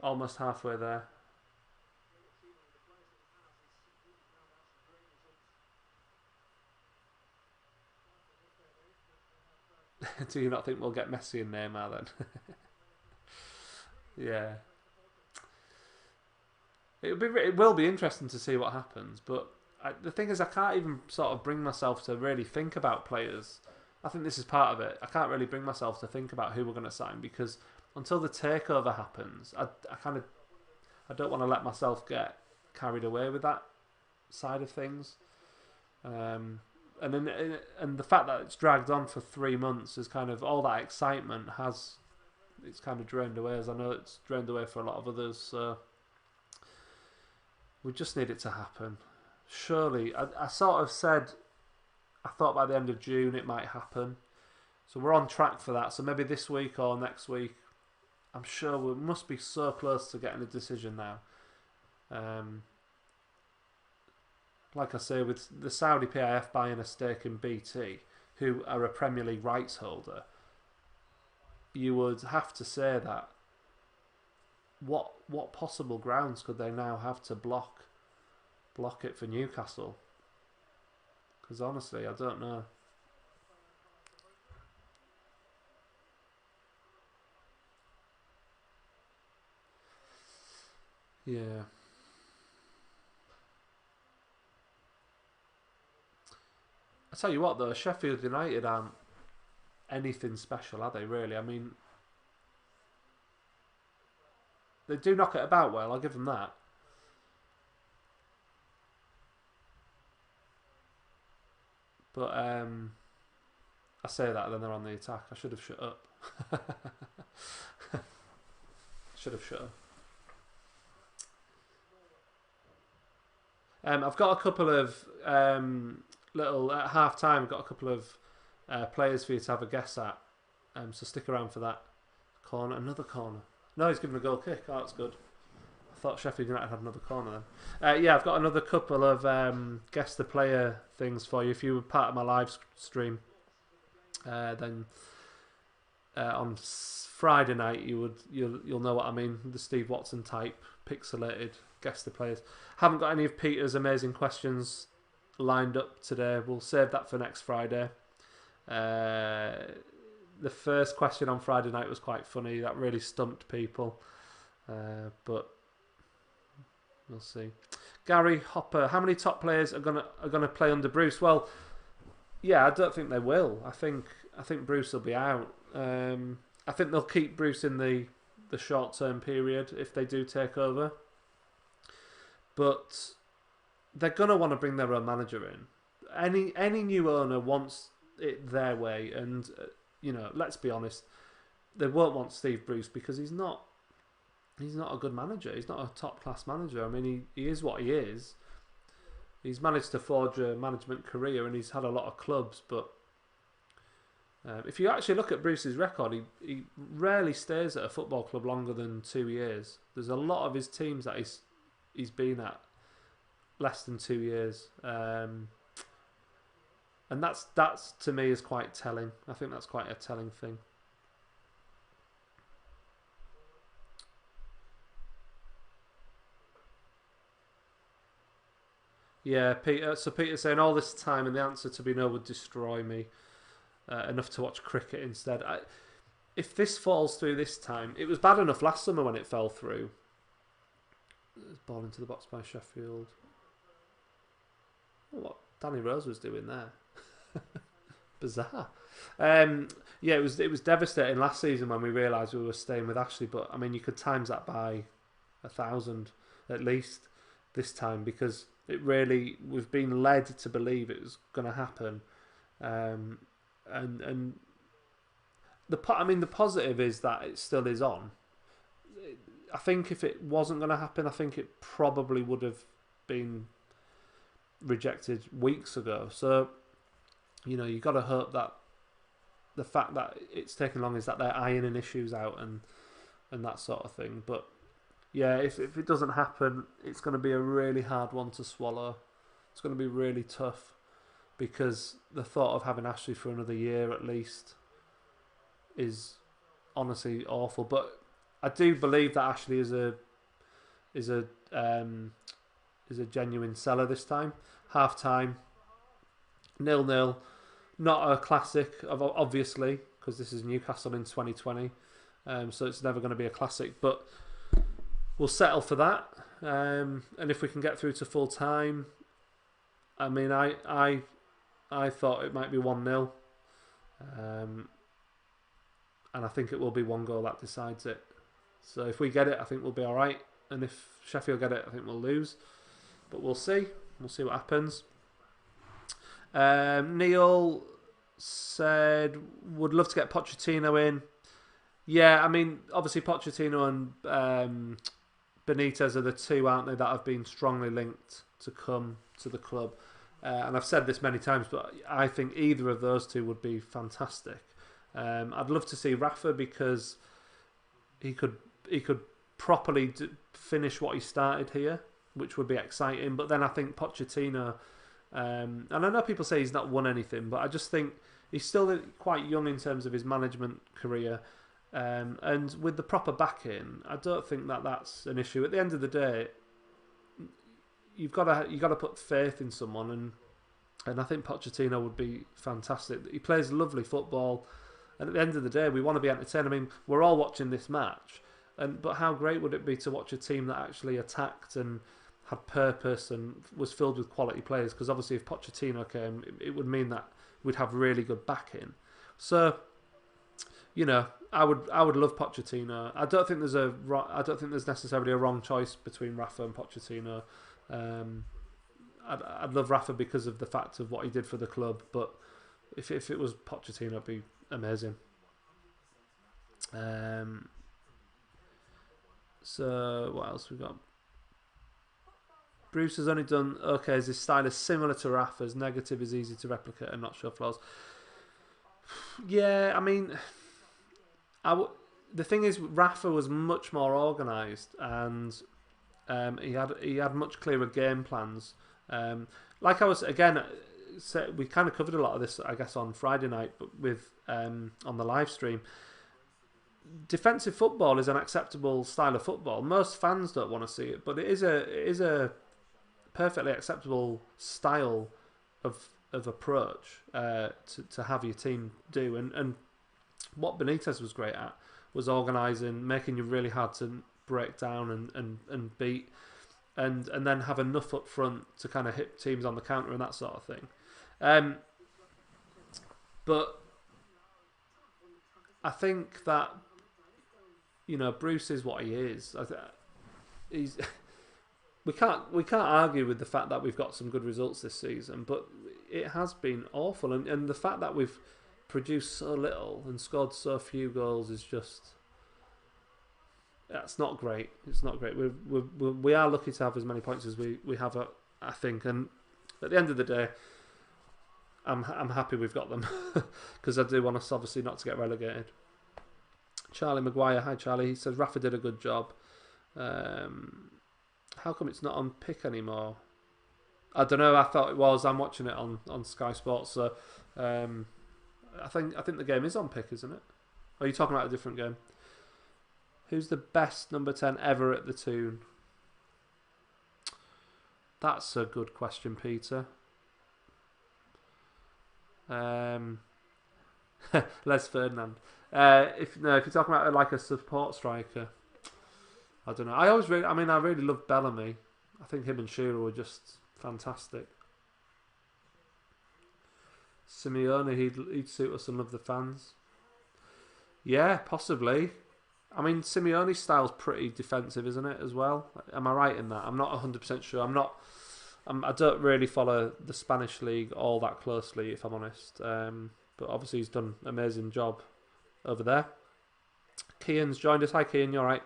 almost halfway there. Do you not think we'll get Messi and Neymar then? Yeah. It will be interesting to see what happens, but the thing is, I can't even sort of bring myself to really think about players. I think this is part of it. I can't really bring myself to think about who we're going to sign, because until the takeover happens, I don't want to let myself get carried away with that side of things. And the fact that it's dragged on for 3 months is kind of all that excitement it's kind of drained away, as I know it's drained away for a lot of others. So we just need it to happen. Surely, I sort of said I thought by the end of June it might happen, so we're on track for that. So maybe this week or next week. I'm sure we must be so close to getting a decision now. Like I say, with the Saudi PIF buying a stake in BT, who are a Premier League rights holder, you would have to say that what possible grounds could they now have to block it for Newcastle? Because honestly, I don't know. Yeah. I tell you what though, Sheffield United aren't anything special, are they really? I mean, they do knock it about well, I'll give them that. But I say that, then they're on the attack. I should have shut up. Should have shut up. I've got a couple of little at half time. I've got a couple of players for you to have a guess at. So stick around for that. Another corner. No, he's given a goal kick. Oh, that's good. I thought Sheffield United had another corner then. Yeah, I've got another couple of guess the player things for you. If you were part of my live stream, then on Friday night you'll know what I mean. The Steve Watson type, pixelated guess the players. Haven't got any of Peter's amazing questions lined up today. We'll save that for next Friday. The first question on Friday night was quite funny. That really stumped people, but we'll see. Gary Hopper, how many top players are gonna play under Bruce? Well, yeah, I don't think they will. I think Bruce will be out. I think they'll keep Bruce in the short term period if they do take over, but they're gonna want to bring their own manager in. Any new owner wants it their way, and let's be honest, they won't want Steve Bruce because he's not a good manager. He's not a top class manager. I mean, he is what he is, he's managed to forge a management career and he's had a lot of clubs, but if you actually look at Bruce's record, he rarely stays at a football club longer than 2 years. There's a lot of his teams that he's been at less than 2 years, and that's to me is quite telling. I think that's quite a telling thing. Yeah, Peter. So Peter's saying all this time, and the answer to be no would destroy me. Enough to watch cricket instead. If this falls through this time, it was bad enough last summer when it fell through. Ball into the box by Sheffield. What Danny Rose was doing there. Bizarre. Yeah, it was devastating last season when we realised we were staying with Ashley. But I mean, you could times that by 1,000 at least this time, because we've been led to believe it was going to happen. And the positive is that it still is on. I think if it wasn't going to happen, I think it probably would have been rejected weeks ago. So, you got to hope that the fact that it's taken long is that they're ironing issues out and that sort of thing. But yeah, if it doesn't happen, it's going to be a really hard one to swallow. It's going to be really tough, because the thought of having Ashley for another year at least is honestly awful. But I do believe that Ashley is a genuine seller this time. Half time, 0-0. Not a classic, obviously, because this is Newcastle in 2020, so it's never going to be a classic. But we'll settle for that. And if we can get through to full time, I mean, I thought it might be 1-0, and I think it will be one goal that decides it. So if we get it, I think we'll be all right, and if Sheffield get it, I think we'll lose. But we'll see. We'll see what happens. Neil said would love to get Pochettino in. Yeah, I mean, obviously Pochettino and Benitez are the two, aren't they, that have been strongly linked to come to the club. And I've said this many times, but I think either of those two would be fantastic. I'd love to see Rafa, because he could properly finish what he started here, which would be exciting. But then I think Pochettino, and I know people say he's not won anything, but I just think he's still quite young in terms of his management career. And with the proper backing, I don't think that's an issue. At the end of the day, you've got to put faith in someone, and I think Pochettino would be fantastic. He plays lovely football, and at the end of the day, we want to be entertained. I mean, we're all watching this match, but how great would it be to watch a team that actually attacked and had purpose and was filled with quality players? Because obviously, if Pochettino came, it would mean that we'd have really good backing. So, I would love Pochettino. I don't think there's necessarily a wrong choice between Rafa and Pochettino. I'd love Rafa because of the fact of what he did for the club, but if it was Pochettino, it'd be amazing. So what else we got? Bruce has only done okay. His style is similar to Rafa's. Negative is easy to replicate and not show flaws. Yeah, I mean, the thing is, Rafa was much more organised, and he had much clearer game plans. Like I was again, we kind of covered a lot of this, I guess, on Friday night, but with on the live stream. Defensive football is an acceptable style of football. Most fans don't want to see it, but it is a perfectly acceptable style of approach to have your team do. And what Benitez was great at was organising, making you really hard to break down and beat, and then have enough up front to kind of hit teams on the counter and that sort of thing. But I think that, Bruce is what he is. We can't argue with the fact that we've got some good results this season, but it has been awful, and the fact that we've produced so little and scored so few goals is just, that's not great. It's not great. We are lucky to have as many points as we have, I think, and at the end of the day, I'm happy we've got them because I do want us obviously not to get relegated. Charlie Maguire, hi Charlie. He says Rafa did a good job. How come it's not on Pick anymore? I don't know. I thought it was. I'm watching it on Sky Sports. So I think the game is on Pick, isn't it? Or are you talking about a different game? Who's the best number 10 ever at the Toon? That's a good question, Peter. Les Ferdinand. If you're talking about like a support striker, I don't know. I really love Bellamy. I think him and Shearer were just fantastic. Simeone, he'd suit us and love the fans. Yeah, possibly. I mean, Simeone's style's pretty defensive, isn't it, as well? Am I right in that? I'm not 100% sure. I don't really follow the Spanish league all that closely, if I'm honest. But obviously he's done an amazing job over there. Kian's joined us. Hi, Kian, you all right?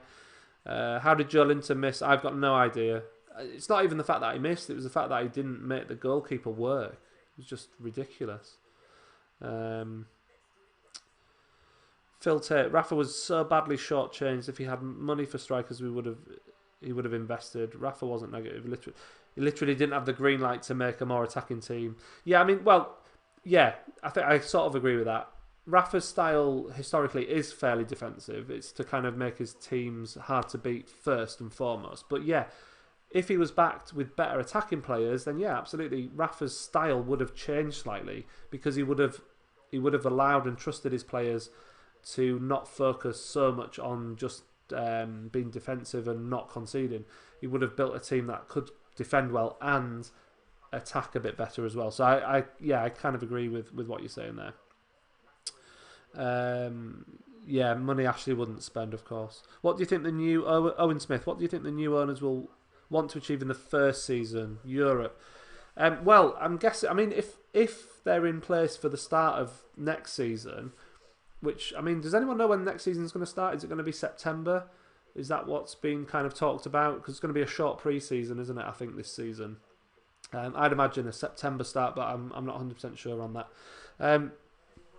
How did Joe Linton miss? I've got no idea. It's not even the fact that he missed. It was the fact that he didn't make the goalkeeper work. It was just ridiculous. Phil Tate, Rafa was so badly shortchanged. If he had money for strikers, he would have invested. Rafa wasn't negative. He literally didn't have the green light to make a more attacking team. Yeah, I mean, well, yeah, I think I sort of agree with that. Rafa's style historically is fairly defensive. It's to kind of make his teams hard to beat first and foremost. But yeah, if he was backed with better attacking players, then yeah, absolutely, Rafa's style would have changed slightly because he would have allowed and trusted his players to not focus so much on just being defensive and not conceding. He would have built a team that could defend well and attack a bit better as well. So I kind of agree with what you're saying there. Yeah, money Ashley wouldn't spend, of course. What do you think the new Owen Smith? What do you think the new owners will want to achieve in the first season, Europe? Well, I'm guessing. I mean, if they're in place for the start of next season, which I mean, does anyone know when next season is going to start? Is it going to be September? Is that what's been kind of talked about? Because it's going to be a short pre-season, isn't it? I think this season. I'd imagine a September start, but I'm not 100% sure on that.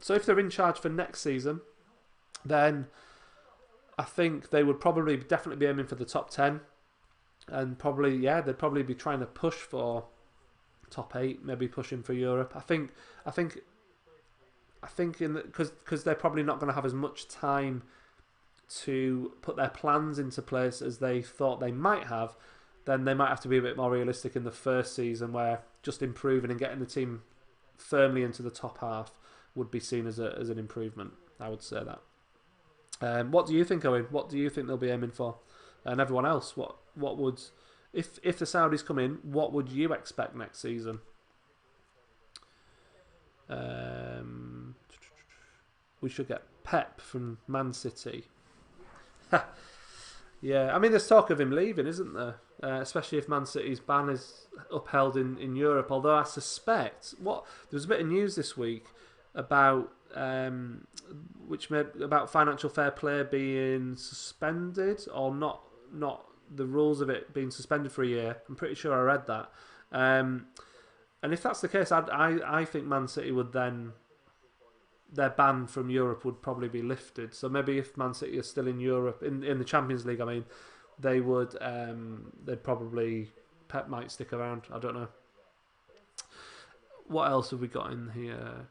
So if they're in charge for next season, then I think they would definitely be aiming for the top 10, and they'd probably be trying to push for top 8, maybe pushing for Europe. I think because they're probably not going to have as much time to put their plans into place as they thought they might have. Then they might have to be a bit more realistic in the first season, where just improving and getting the team firmly into the top half would be seen as an improvement. I would say that. What do you think, Owen? What do you think they'll be aiming for? And everyone else, what would, if the Saudis come in, what would you expect next season? We should get Pep from Man City. Yeah, I mean, there's talk of him leaving, isn't there? Especially if Man City's ban is upheld in Europe. Although I suspect there was a bit of news this week about about financial fair play being suspended, or not the rules of it being suspended for a year. I'm pretty sure I read that. And if that's the case, I think Man City would then, their ban from Europe would probably be lifted. So maybe if Man City are still in Europe, in the Champions League, I mean, they would, they'd probably, Pep might stick around. I don't know. What else have we got in here?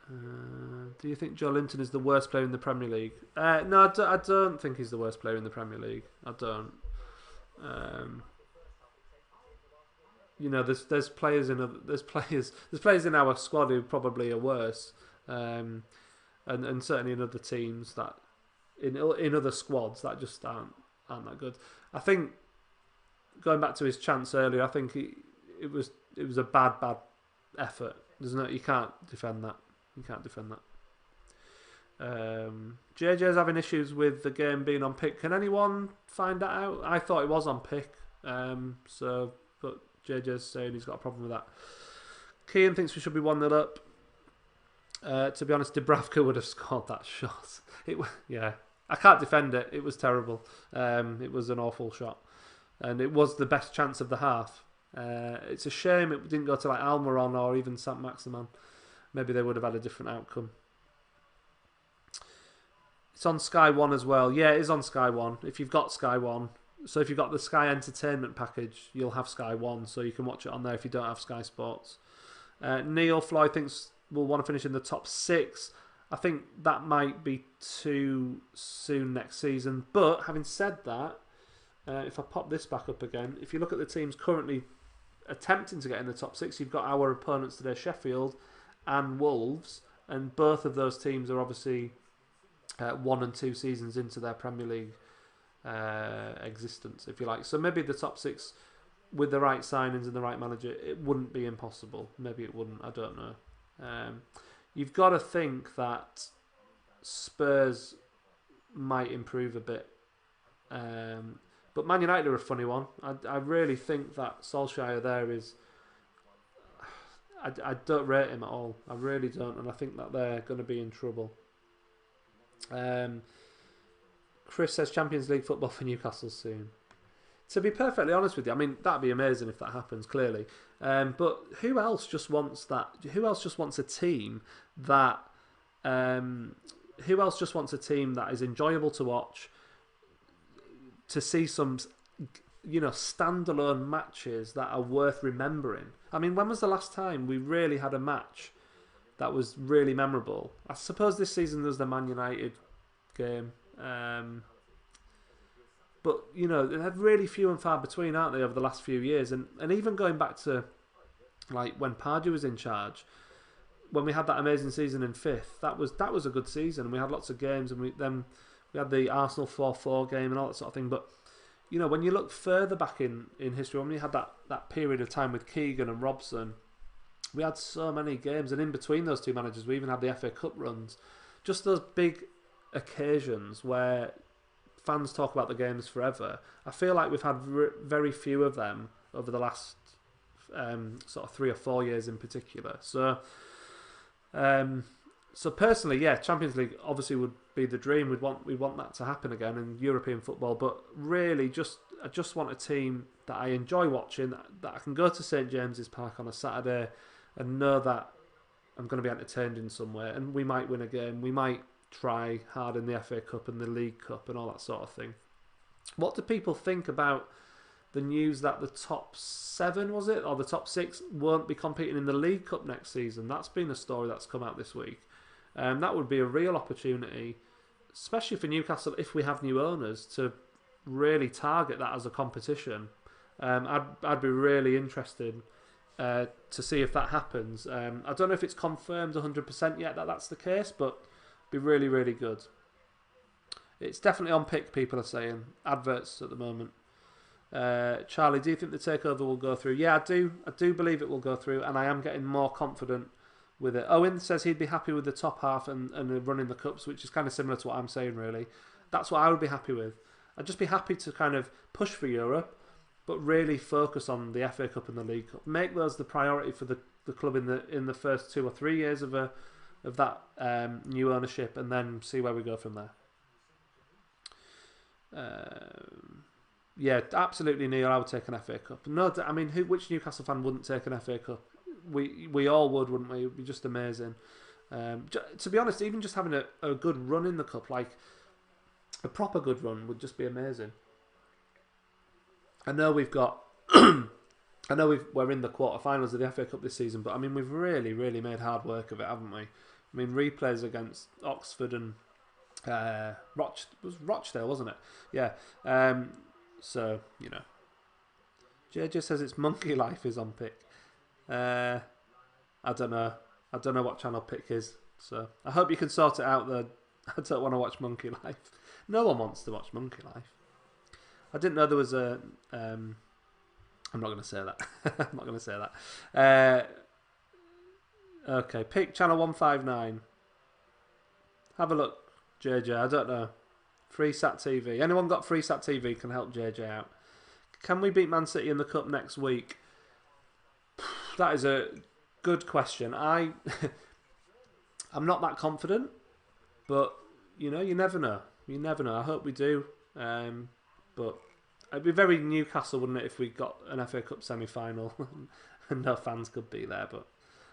Do you think Joe Linton is the worst player in the Premier League? No, I don't think he's the worst player in the Premier League. I don't. You know, there's players in our squad who probably are worse, and certainly in other teams that in other squads that just aren't that good. I think going back to his chance earlier, I think it was a bad effort. You can't defend that. You can't defend that. JJ's having issues with the game being on Pick. Can anyone find that out? I thought it was on Pick. But JJ's saying he's got a problem with that. Kean thinks we should be 1-0 up. To be honest, Dubravka would have scored that shot. I can't defend it. It was terrible. It was an awful shot. And it was the best chance of the half. It's a shame it didn't go to like Almiron or even Saint Maximin. Maybe they would have had a different outcome. It's on Sky One as well. Yeah, it is on Sky One. If you've got Sky One, so if you've got the Sky Entertainment package, you'll have Sky One, so you can watch it on there if you don't have Sky Sports. Neil Floyd thinks we'll want to finish in the top 6. I think that might be too soon next season. But having said that, if I pop this back up again, if you look at the teams currently attempting to get in the top 6, you've got our opponents today, Sheffield and Wolves, and both of those teams are obviously 1 and 2 seasons into their Premier League existence, if you like. So maybe the top 6 with the right signings and the right manager, it wouldn't be impossible. Maybe it wouldn't. I don't know. You've got to think that Spurs might improve a bit. But Man United are a funny one. I really think that Solskjaer there is... I don't rate him at all. I really don't. And I think that they're going to be in trouble. Chris says Champions League football for Newcastle soon. To be perfectly honest with you, I mean, that'd be amazing if that happens, clearly. But who else just wants that? Who else just wants a team that... who else just wants a team that is enjoyable to watch, to see some, standalone matches that are worth remembering? I mean, when was the last time we really had a match that was really memorable? I suppose this season there's the Man United game. But, they're really few and far between, aren't they, over the last few years? And even going back to, like, when Pardew was in charge, when we had that amazing season in 5th, that was a good season. We had lots of games, and we had the Arsenal 4-4 game and all that sort of thing. But, when you look further back in history, when we had that period of time with Keegan and Robson, we had so many games. And in between those two managers, we even had the FA Cup runs. Just those big occasions where fans talk about the games forever. I feel like we've had very few of them over the last sort of 3 or 4 years in particular. So personally, yeah, Champions League obviously would be the dream. We'd want that to happen again in European football. But really, I just want a team that I enjoy watching, that I can go to St James's Park on a Saturday and know that I'm going to be entertained in some way. And we might win a game. We might try hard in the FA Cup and the League Cup and all that sort of thing. What do people think about the news that the top 7, was it, or the top 6 won't be competing in the League Cup next season? That's been a story that's come out this week. That would be a real opportunity, especially for Newcastle, if we have new owners, to really target that as a competition. I'd be really interested to see if that happens. I don't know if it's confirmed 100% yet that that's the case, but be really, really good. It's definitely on pick, people are saying. Adverts at the moment. Charlie, do you think the takeover will go through? Yeah, I do. I do believe it will go through, and I am getting more confident with it. Owen says he'd be happy with the top half and running the cups, which is kind of similar to what I'm saying, really. That's what I would be happy with. I'd just be happy to kind of push for Europe, but really focus on the FA Cup and the League Cup. Make those the priority for the club in the first 2 or 3 years of that new ownership, and then see where we go from there. Yeah, absolutely, Neil. I would take an FA Cup. No, I mean, which Newcastle fan wouldn't take an FA Cup? We all would, wouldn't we? It would be just amazing. To be honest, even just having a good run in the cup, like a proper good run, would just be amazing. I know we've got. we're in the quarterfinals of the FA Cup this season, but I mean, we've really, really made hard work of it, haven't we? I mean, replays against Oxford and Rochdale, wasn't it? Yeah. So, JJ says it's Monkey Life is on pick. I don't know. I don't know what channel pick is. So I hope you can sort it out though. I don't want to watch Monkey Life. No one wants to watch Monkey Life. I didn't know there was a... I'm not going to say that. I'm not going to say that. Okay, pick channel 159. Have a look, JJ. I don't know. FreeSat TV. Anyone got FreeSat TV can help JJ out. Can we beat Man City in the Cup next week? That is a good question. I'm not that confident, but you never know. You never know. I hope we do. But It'd be very Newcastle, wouldn't it, if we got an FA Cup semi-final and no fans could be there, but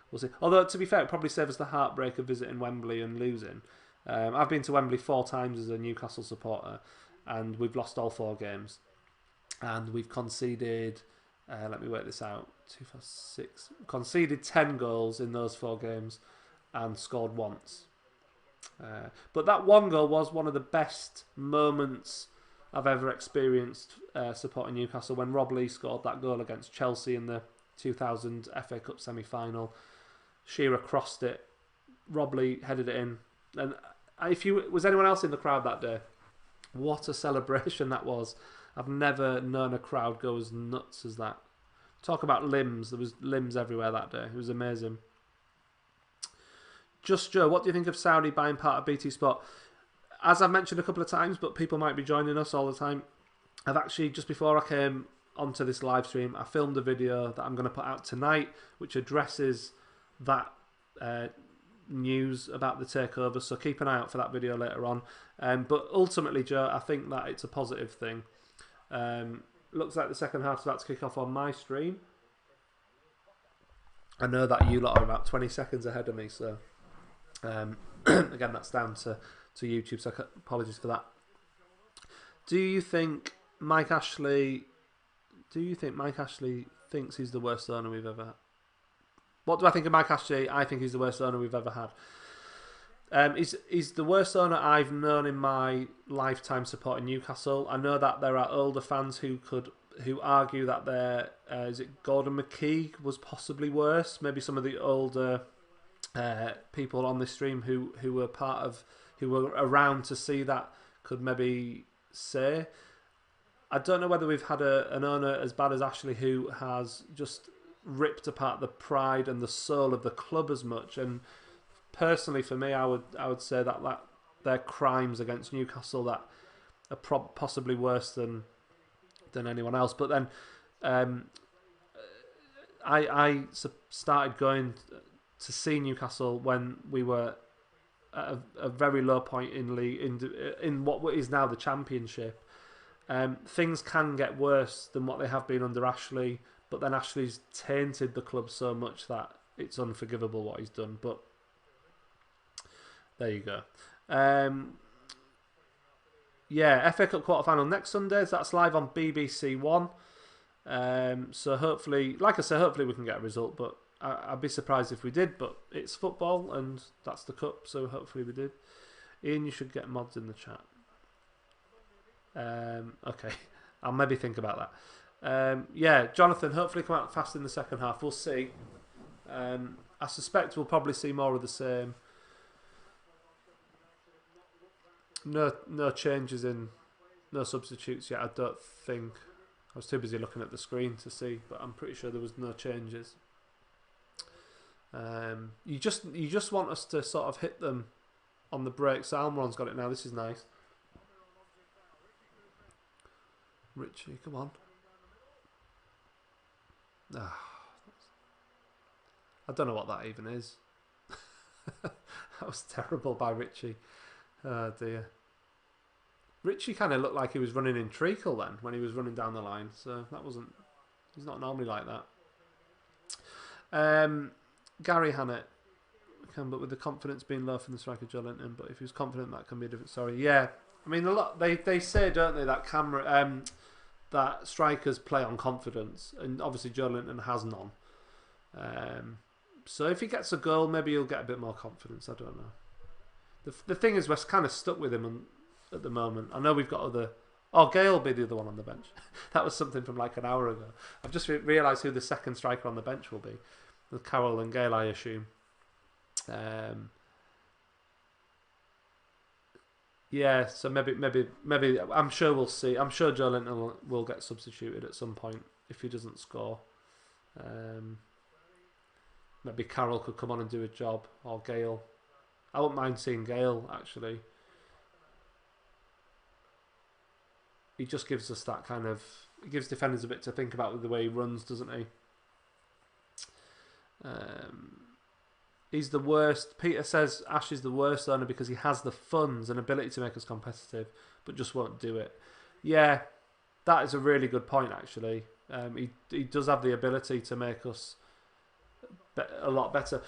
we'll see. Although, to be fair, it probably saved us the heartbreak of visiting Wembley and losing. I've been to Wembley 4 times as a Newcastle supporter, and we've lost all 4 games. And we've conceded, let me work this out, 2, 4, 6, conceded 10 goals in those 4 games and scored once. But that one goal was one of the best moments I've ever experienced supporting Newcastle, when Rob Lee scored that goal against Chelsea in the 2000 FA Cup semi-final. Shearer crossed it, Rob Lee headed it in, and if you was anyone else in the crowd that day, what a celebration that was. I've never known a crowd go as nuts as that. Talk about limbs, there was limbs everywhere that day. It was amazing. Just Joe, what do you think of Saudi buying part of BT Sport? As I've mentioned a couple of times, but people might be joining us all the time, I've actually, just before I came onto this live stream, I filmed a video that I'm going to put out tonight, which addresses that news about the takeover, so keep an eye out for that video later on. But ultimately, Joe, I think that it's a positive thing. Looks like the second half's about to kick off on my stream. I know that you lot are about 20 seconds ahead of me, so again, that's down to YouTube, so apologies for that. Do you think Mike Ashley thinks he's the worst owner we've ever had? What do I think of Mike Ashley? I think he's the worst owner we've ever had. He's the worst owner I've known in my lifetime supporting Newcastle. I know that there are older fans who argue that is it Gordon McKee was possibly worse. Maybe some of the older people on this stream who were around to see that could maybe say. I don't know whether we've had an owner as bad as Ashley who has just ripped apart the pride and the soul of the club as much. And personally, for me, I would say that their crimes against Newcastle that are possibly worse than anyone else. But then I started going to see Newcastle when we were at a very low point in what is now the Championship. Things can get worse than what they have been under Ashley, but then Ashley's tainted the club so much that it's unforgivable what he's done. But there you go. Yeah, FA Cup quarter-final next Sunday. That's live on BBC One. So hopefully, like I say, hopefully we can get a result, but I'd be surprised if we did. But it's football, and that's the cup, so hopefully we did. Ian, you should get mods in the chat. Okay, I'll maybe think about that. Yeah, Jonathan, hopefully come out fast in the second half. We'll see. I suspect we'll probably see more of the same. No changes in, no substitutes yet. I don't think. I was too busy looking at the screen to see, but I'm pretty sure there was no changes. You just want us to sort of hit them on the break. So Almiron's got it now. This is nice. Richie, come on. I don't know what that even is. That was terrible by Richie. Oh dear. Richie kind of looked like he was running in treacle then when he was running down the line. So that wasn't. He's not normally like that. Gary Hannett. But with the confidence being low from the striker Joe Linton, but if he was confident, that can be a different story. Yeah, I mean a lot. They say, don't they, that that strikers play on confidence, and obviously Joe Linton has none. So if he gets a goal, maybe he'll get a bit more confidence. I don't know. The thing is, we're kind of stuck with him at the moment. I know we've got other. Oh, Gale will be the other one on the bench. That was something from like an hour ago. I've just realised who the second striker on the bench will be. With Carroll and Gale, I assume. Yeah, so maybe I'm sure we'll see. I'm sure Joe Linton will get substituted at some point if he doesn't score. Maybe Carroll could come on and do a job, or Gale. I wouldn't mind seeing Gale actually. He just gives us that kind of. He gives defenders a bit to think about with the way he runs, doesn't he? He's the worst. Peter says Ash is the worst owner because he has the funds and ability to make us competitive, but just won't do it. Yeah, That is a really good point, actually. He does have the ability to make us a lot better.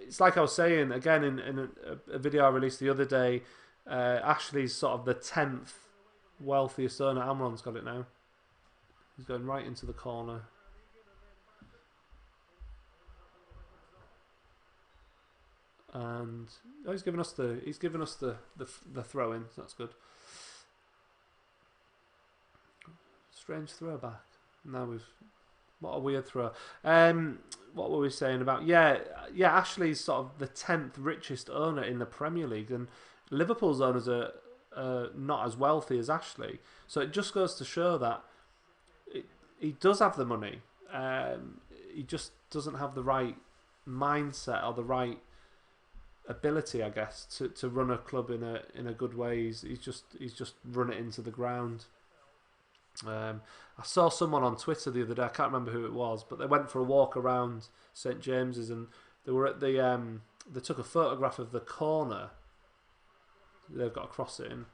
It's like I was saying again in a video I released the other day. Ashley's sort of the 10th wealthiest owner. Amron's got it now. He's going right into the corner. And he's given us the throw in. So that's good. Strange throwback. Now what a weird throw. What were we saying about? Yeah. Ashley's sort of the 10th richest owner in the Premier League, and Liverpool's owners are not as wealthy as Ashley. So it just goes to show that he does have the money. He just doesn't have the right mindset or the right ability, I guess, to run a club in a good way. He's just run it into the ground. I saw someone on Twitter the other day. I can't remember who it was, but they went for a walk around St James's, and they were at the. They took a photograph of the corner. They've got a cross it in.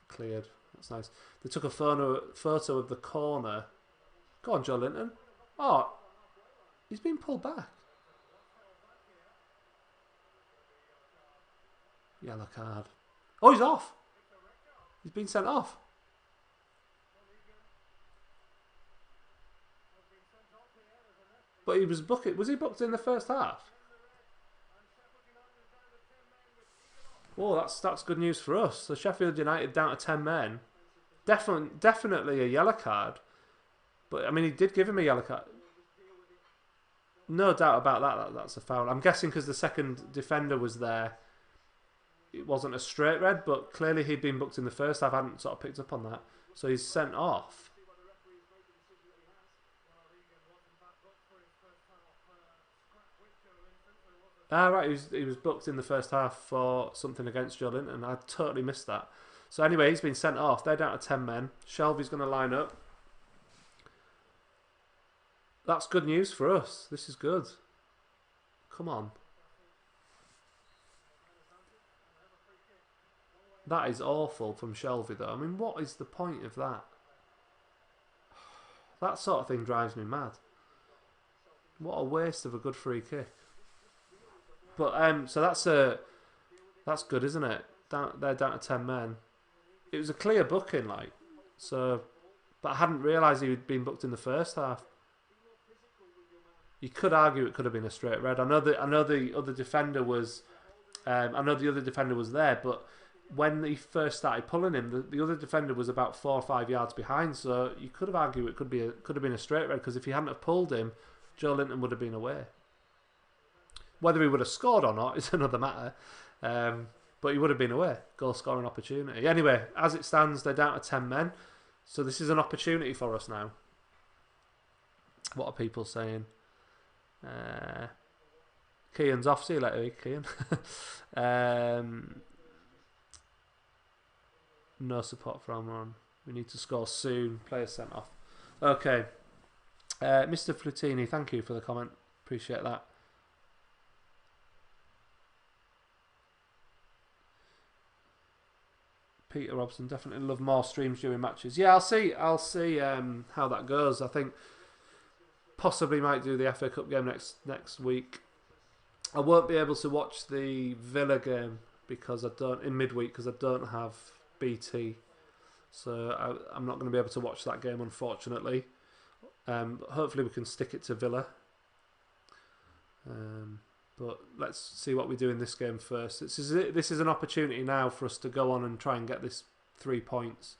Cleared. That's nice. They took a photo of the corner. Go on, Joe Linton. Oh, he's been pulled back. Yellow card. Oh, he's off. He's been sent off. But he was booked. Was he booked in the first half? Oh, that's good news for us. So Sheffield United down to 10 men. Definitely a yellow card. But I mean, he did give him a yellow card. No doubt about that. That's a foul. I'm guessing because the second defender was there. It wasn't a straight red, but clearly he'd been booked in the first half. I hadn't sort of picked up on that. So he's sent off. Right, he was booked in the first half for something against Joe Linton. I totally missed that. So anyway, he's been sent off. They're down to 10 men. Shelby's going to line up. That's good news for us. This is good. Come on. That is awful from Shelby, though. I mean, what is the point of that? That sort of thing drives me mad. What a waste of a good free kick. But so that's good, isn't it? They're down to 10 men. It was a clear booking, like, so. But I hadn't realised he'd been booked in the first half. You could argue it could have been a straight red. I know the other defender was. I know the other defender was there, but when he first started pulling him, the other defender was about 4 or 5 yards behind. So you could have argued it could have been a straight red, because if he hadn't have pulled him, Joe Linton would have been away. Whether he would have scored or not is another matter. But he would have been away. Goal scoring opportunity. Anyway, as it stands, they're down to 10 men. So this is an opportunity for us now. What are people saying? Kean's off. See you later, Kean. No support for Amron. We need to score soon. Player sent off. Okay. Mr. Flutini, thank you for the comment. Appreciate that. Peter Robson, definitely love more streams during matches. Yeah, I'll see how that goes. I think possibly might do the FA Cup game next week. I won't be able to watch the Villa game in midweek because I don't have BT, so I'm not going to be able to watch that game, unfortunately. Hopefully we can stick it to Villa. But let's see what we do in this game first. This is an opportunity now for us to go on and try and get this 3 points.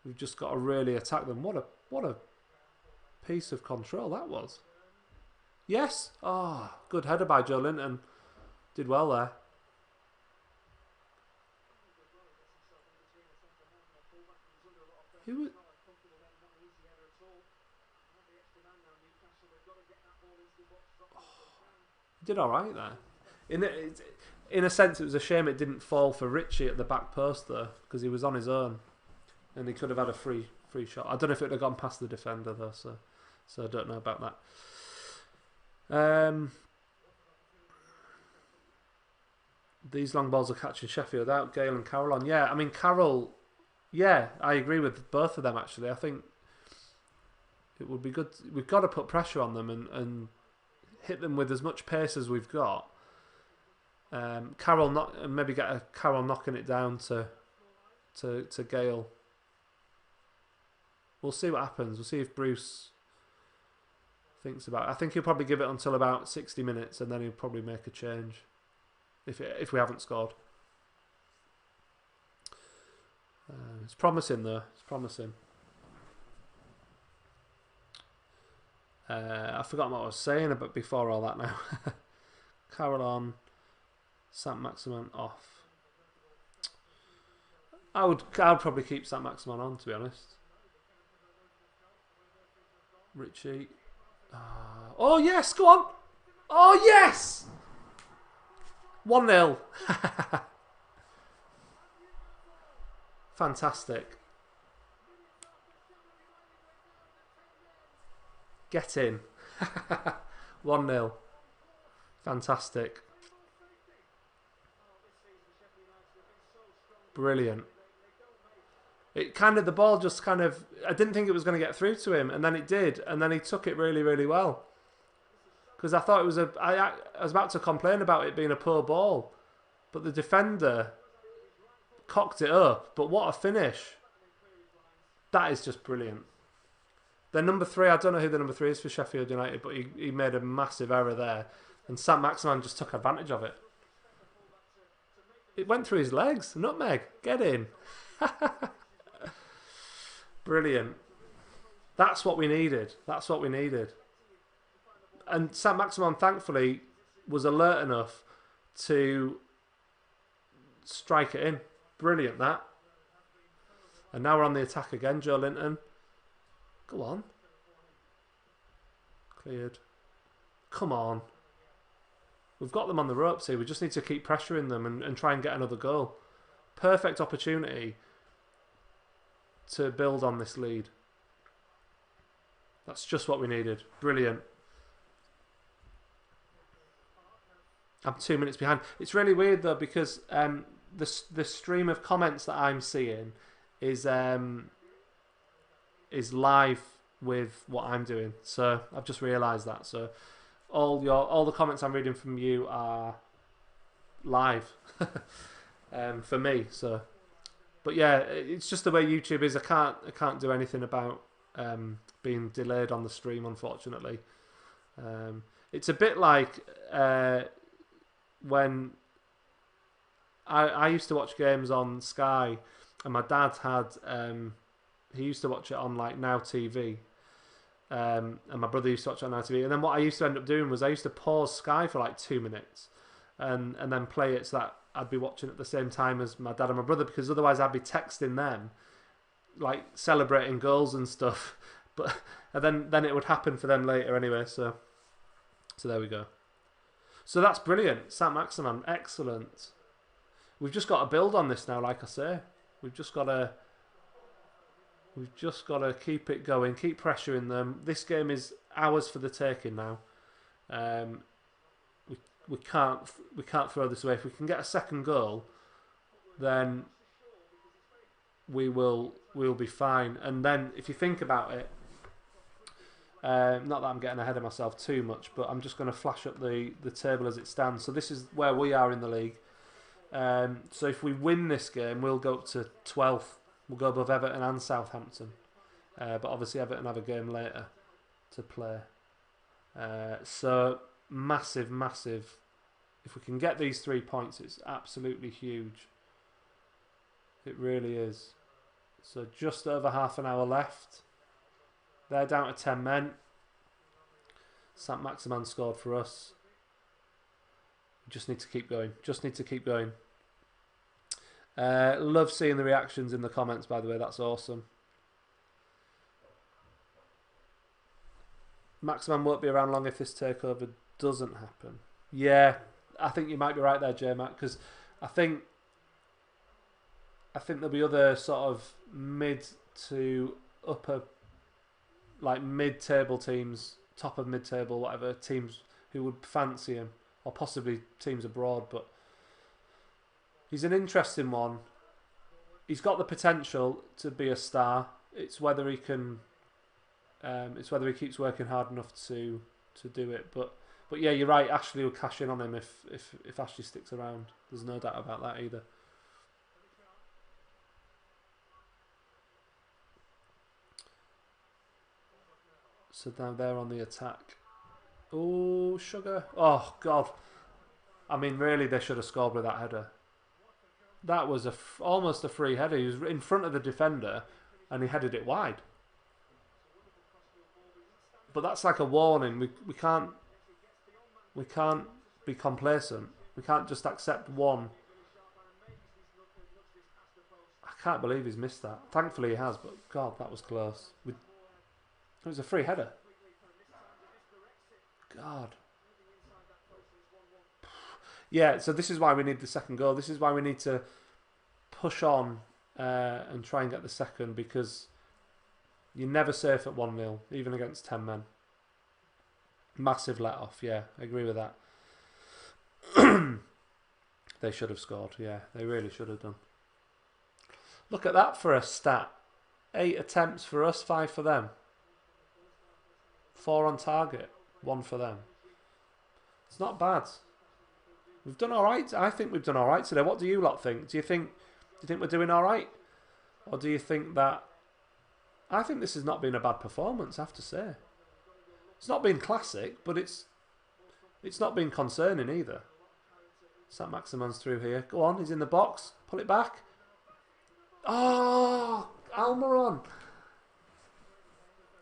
We've just got to really attack them. What a piece of control that was. Yes. Oh, good header by Joe Linton. Did well there. Who was... Did all right there. In a sense, it was a shame it didn't fall for Richie at the back post though, because he was on his own, and he could have had a free shot. I don't know if it would have gone past the defender though, so I don't know about that. These long balls are catching Sheffield out. Gale and Carroll on. Yeah, I mean Carroll Yeah, I agree with both of them actually. I think it would be good. We've got to put pressure on them and hit them with as much pace as we've got. Maybe get a Carroll knocking it down to Gale. We'll see what happens. We'll see if Bruce thinks about it. I think he'll probably give it until about 60 minutes and then he'll probably make a change if we haven't scored. It's promising though. It's promising. I've forgotten what I was saying about before all that now. Carroll on, Saint-Maximin off. I'd probably keep Saint-Maximin on, to be honest. Richie. Oh yes, go on. Oh yes. 1-0. Fantastic. Get in. 1-0. Fantastic. Brilliant. The ball just kind of, I didn't think it was going to get through to him, and then it did, and then he took it really, really well. Because I thought it was I was about to complain about it being a poor ball, but the defender cocked it up. But what a finish. That is just brilliant. The number 3, I don't know who the number 3 is for Sheffield United, but he made a massive error there. And Saint-Maximin just took advantage of it. It went through his legs. Nutmeg, get in. Brilliant. That's what we needed. That's what we needed. And Saint-Maximin, thankfully, was alert enough to strike it in. Brilliant, that. And now we're on the attack again, Joe Linton. Go on. Cleared. Come on. We've got them on the ropes here. We just need to keep pressuring them and try and get another goal. Perfect opportunity to build on this lead. That's just what we needed. Brilliant. I'm 2 minutes behind. It's really weird though because the stream of comments that I'm seeing is live with what I'm doing. So I've just realised that. So all the comments I'm reading from you are live for me. So, but yeah, it's just the way YouTube is. I can't do anything about being delayed on the stream, unfortunately. It's a bit like when I used to watch games on Sky, and my dad had he used to watch it on like Now TV, and my brother used to watch it on Now TV. And then what I used to end up doing was I used to pause Sky for like 2 minutes, and then play it so that I'd be watching at the same time as my dad and my brother, because otherwise I'd be texting them, like celebrating goals and stuff. But and then it would happen for them later anyway. So there we go. So that's brilliant. Saint-Maximin, excellent. We've just got to build on this now, like I say. We've just got to keep it going, keep pressuring them. This game is ours for the taking now. We can't throw this away. If we can get a second goal, then we'll be fine. And then if you think about it, not that I'm getting ahead of myself too much, but I'm just going to flash up the table as it stands. So this is where we are in the league. So if we win this game, we'll go up to 12th. We'll go above Everton and Southampton. But obviously Everton have a game later to play. So massive. If we can get these 3 points, it's absolutely huge. It really is. So just over half an hour left. They're down to 10 men. Saint-Maximin scored for us. We just need to keep going. Love seeing the reactions in the comments, by the way. That's awesome. Maximin won't be around long if this takeover doesn't happen. Yeah, I think you might be right there, J-Mac, because I think there'll be other sort of mid to upper, like mid-table teams, top of mid-table, whatever, teams who would fancy him, or possibly teams abroad. But he's an interesting one. he's got the potential to be a star. It's whether he can. It's whether he keeps working hard enough to do it. But yeah, you're right. Ashley will cash in on him if Ashley sticks around. There's no doubt about that either. So now they're on the attack. Oh, Sugar. Oh, God. I mean, really, they should have scored with that header. That was almost a free header. He was in front of the defender and he headed it wide. But that's like a warning. We can't be complacent. We can't just accept one. I can't believe he's missed that. Thankfully he has, but God, that was close. It was a free header. God. Yeah, so this is why we need the second goal. This is why we need to push on and try and get the second, because you're never safe at 1-0, even against 10 men. Massive let-off, yeah, I agree with that. They should have scored, yeah, they really should have done. Look at that for a stat. 8 attempts for us, 5 for them. 4 on target, 1 for them. It's not bad. We've done all right. I think we've done all right today. What do you lot think? Do you think we're doing all right? Or do you think that... I think this has not been a bad performance, I have to say. It's not been classic, but it's not been concerning either. Saint-Maximin's through here. Go on, he's in the box. Pull it back. Oh, Almiron.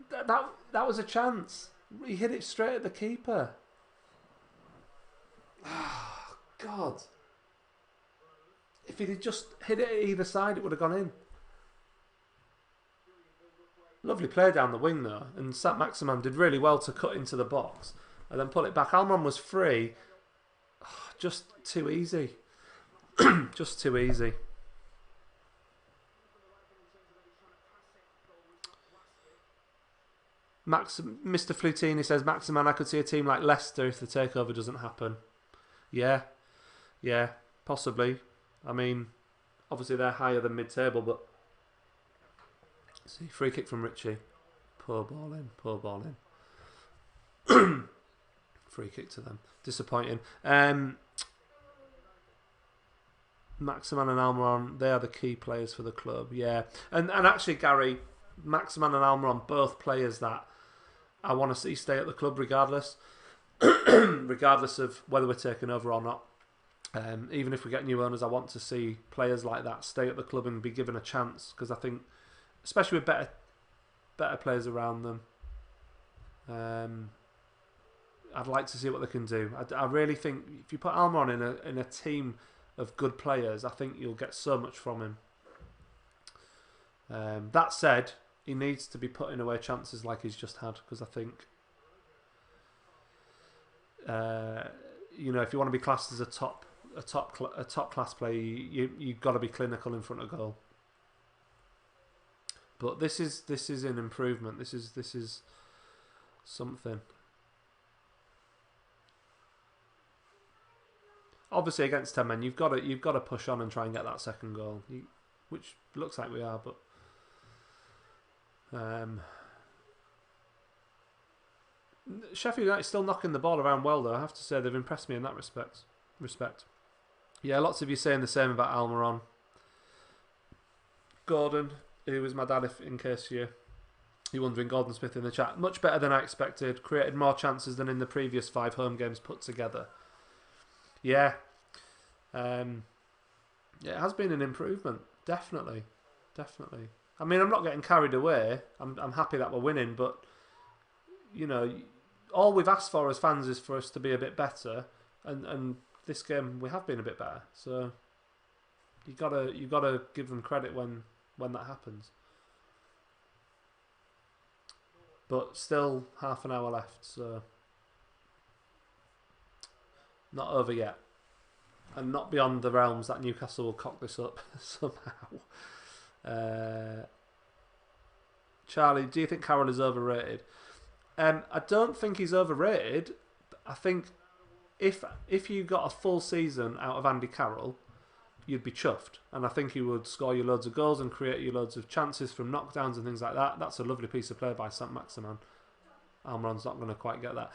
That was a chance. He hit it straight at the keeper. Oh, God. If he'd have just hit it at either side, it would have gone in. Lovely play down the wing though, and Saint-Maximin did really well to cut into the box and then pull it back. Almiron was free. Oh, just too easy. Just too easy. Mr. Flutini says, Maximin, I could see a team like Leicester if the takeover doesn't happen. Yeah, possibly. I mean, obviously they're higher than mid-table, but see, free kick from Richie. Poor ball in. Free kick to them. Disappointing. Maximin and Almiron, they are the key players for the club. Yeah, and actually, Gary, Maximin and Almiron, both players that I want to see stay at the club regardless. Regardless of whether we're taking over or not. Even if we get new owners, I want to see players like that stay at the club and be given a chance, because I think, especially with better players around them, I'd like to see what they can do. I really think if you put Almiron in a team of good players, I think you'll get so much from him. That said, he needs to be putting away chances like he's just had, because I think, you know, if you want to be classed as a top class player, you've got to be clinical in front of goal. But this is an improvement. This is something. Obviously, against 10 men, you've got to push on and try and get that second goal, which looks like we are. But Sheffield United still knocking the ball around well, though. I have to say they've impressed me in that respect. Yeah, lots of you saying the same about Almiron. Gordon, who was my dad, in case you're wondering, Gordon Smith in the chat. Much better than I expected. Created more chances than in the previous 5 home games put together. Yeah. Yeah, it has been an improvement. Definitely. I mean, I'm not getting carried away. I'm happy that we're winning, but, you know, all we've asked for as fans is for us to be a bit better, and this game we have been a bit better. So you gotta give them credit when that happens. But still half an hour left, so not over yet, and not beyond the realms that Newcastle will cock this up somehow. Charlie, do you think Carroll is overrated? I don't think he's overrated. I think if you got a full season out of Andy Carroll, you'd be chuffed. And I think he would score you loads of goals and create you loads of chances from knockdowns and things like that. That's a lovely piece of play by Saint-Maximin. Almiron's not going to quite get that.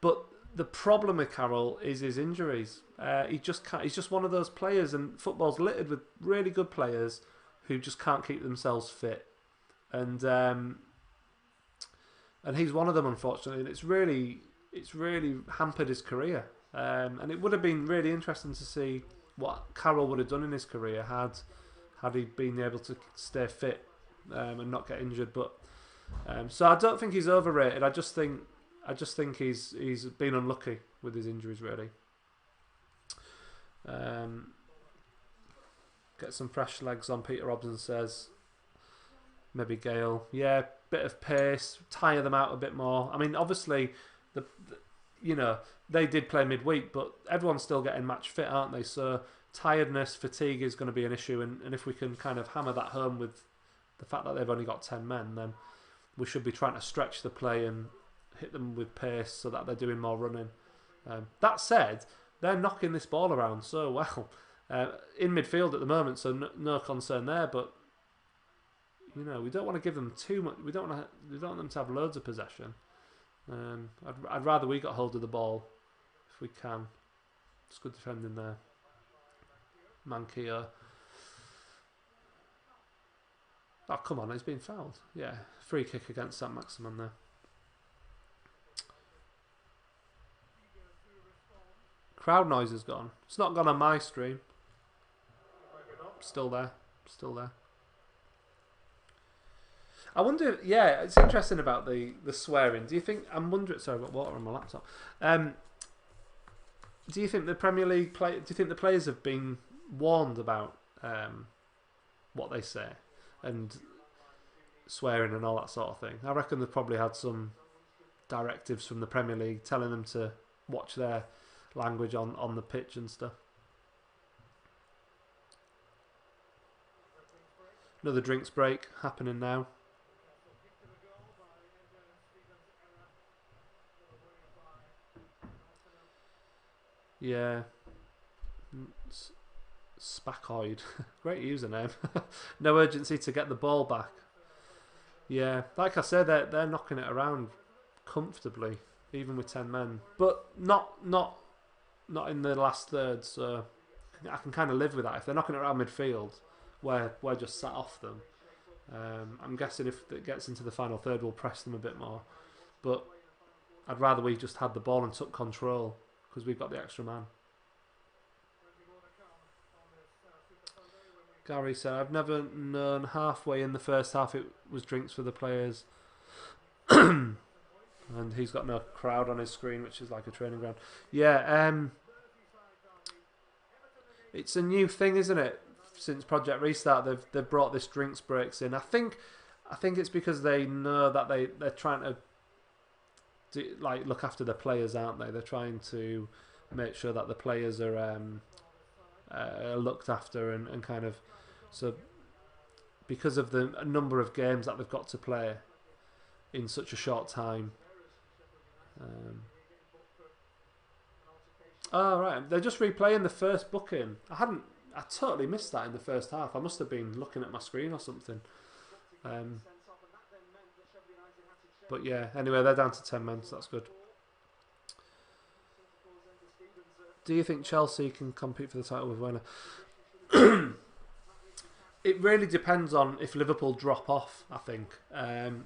But the problem with Carroll is his injuries. He just can't. He's just one of those players, and football's littered with really good players who just can't keep themselves fit. And he's one of them, unfortunately. And it's really hampered his career. And it would have been really interesting to see what Carroll would have done in his career had he been able to stay fit and not get injured. But so I don't think he's overrated. I just think he's been unlucky with his injuries, really. Get some fresh legs on. Peter Robson says maybe Gale. Yeah, bit of pace, tire them out a bit more. I mean, obviously they did play midweek, but everyone's still getting match fit, aren't they? So tiredness, fatigue is going to be an issue, and if we can kind of hammer that home with the fact that they've only got 10 men, then we should be trying to stretch the play and hit them with pace so that they're doing more running. That said, they're knocking this ball around so well in midfield at the moment, so no concern there. But we don't want to give them too much. We don't want them to have loads of possession. I'd rather we got hold of the ball if we can. It's good defending there. Mankia. Oh, come on, he's been fouled. Yeah, free kick against Saint-Maximin there. Crowd noise is gone. It's not gone on my stream. Still there. I wonder, yeah, it's interesting about the swearing. Do you think, I'm wondering, sorry, I've got water on my laptop. Do you think the Premier League do you think the players have been warned about what they say and swearing and all that sort of thing? I reckon they've probably had some directives from the Premier League telling them to watch their language on the pitch and stuff. Another drinks break happening now. Yeah. Spacoid. Great username. No urgency to get the ball back. Yeah, like I said, they're knocking it around comfortably, even with 10 men. But not in the last third, so I can kind of live with that. If they're knocking it around midfield, we're just sat off them. I'm guessing if it gets into the final third, we'll press them a bit more. But I'd rather we just had the ball and took control, because we've got the extra man. Gary said, I've never known halfway in the first half it was drinks for the players. And he's got no crowd on his screen, which is like a training ground. Yeah, it's a new thing, isn't it? Since Project Restart, they've brought this drinks breaks in. I think it's because they know that they're trying to look after the players, aren't they? They're trying to make sure that the players are looked after and kind of, so because of the number of games that they've got to play in such a short time. Oh right, they're just replaying the first booking. I totally missed that in the first half. I must have been looking at my screen or something. But yeah, anyway, they're down to 10 men, so that's good. Do you think Chelsea can compete for the title with Werner? It really depends on if Liverpool drop off, I think. And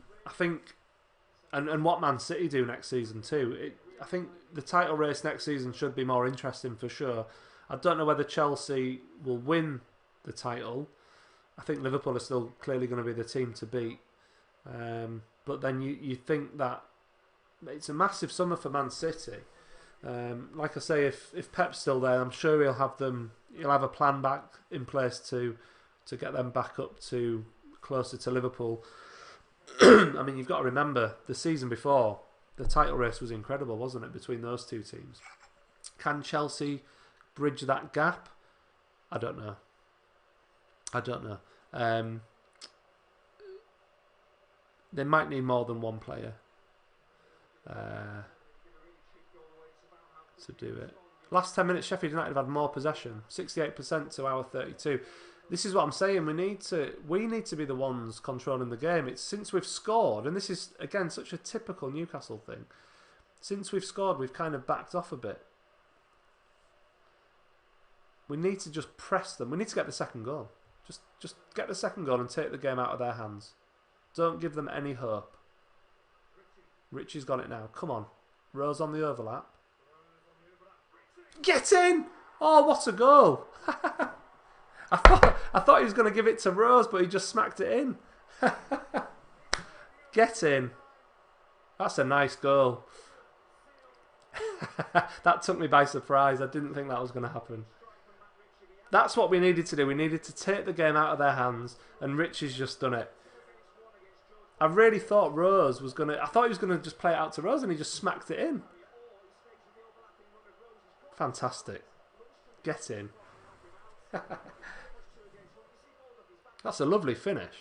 what Man City do next season too. I think the title race next season should be more interesting for sure. I don't know whether Chelsea will win the title. I think Liverpool are still clearly going to be the team to beat. But then you think that it's a massive summer for Man City. Like I say, if Pep's still there, I'm sure he'll have a plan back in place to get them back up to closer to Liverpool. I mean, you've got to remember the season before, the title race was incredible, wasn't it, between those two teams? Can Chelsea bridge that gap? I don't know. They might need more than one player to do it. Last 10 minutes, Sheffield United have had more possession, 68% to our 32. This is what I'm saying. We need to be the ones controlling the game. It's since we've scored, and this is again such a typical Newcastle thing. Since we've scored, we've kind of backed off a bit. We need to just press them. We need to get the second goal. Just get the second goal and take the game out of their hands. Don't give them any hope. Richie's got it now. Come on. Rose on the overlap. Get in! Oh, what a goal! I thought he was going to give it to Rose, but he just smacked it in. Get in. That's a nice goal. That took me by surprise. I didn't think that was going to happen. That's what we needed to do. We needed to take the game out of their hands, and Richie's just done it. I really thought Rose was going to... I thought he was going to just play it out to Rose, and he just smacked it in. Fantastic. Get in. That's a lovely finish.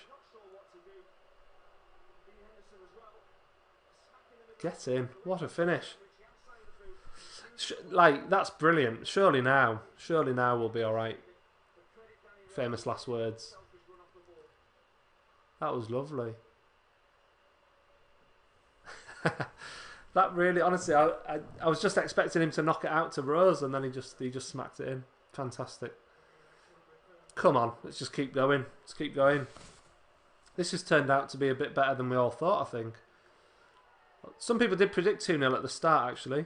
Get in. What a finish. Like, that's brilliant. Surely now we'll be alright. Famous last words. That was lovely. That really, honestly, I was just expecting him to knock it out to Rose, and then he just smacked it in. Fantastic. Come on, let's just keep going. Let's keep going. This has turned out to be a bit better than we all thought, I think. Some people did predict 2-0 at the start, actually.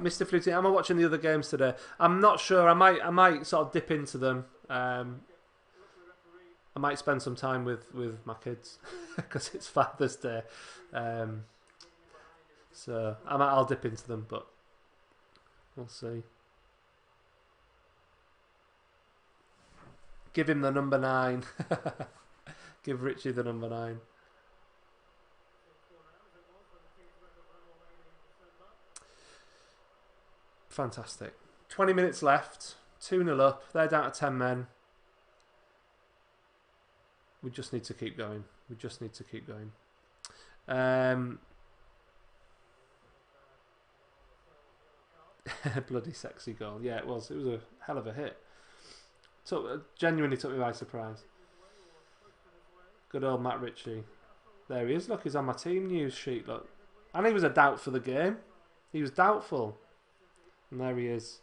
Mr. Flutie, am I watching the other games today? I'm not sure. I might sort of dip into them. I might spend some time with my kids because it's Father's Day. So I'll dip into them, but we'll see. Give him the number 9. Give Richie the number 9. Fantastic. 20 minutes left. 2-0 up. They're down to 10 men. We just need to keep going. We just need to keep going. Bloody sexy goal. Yeah, it was. It was a hell of a hit. Genuinely took me by surprise. Good old Matt Ritchie. There he is. Look, he's on my team news sheet. Look. And he was a doubt for the game. He was doubtful. And there he is.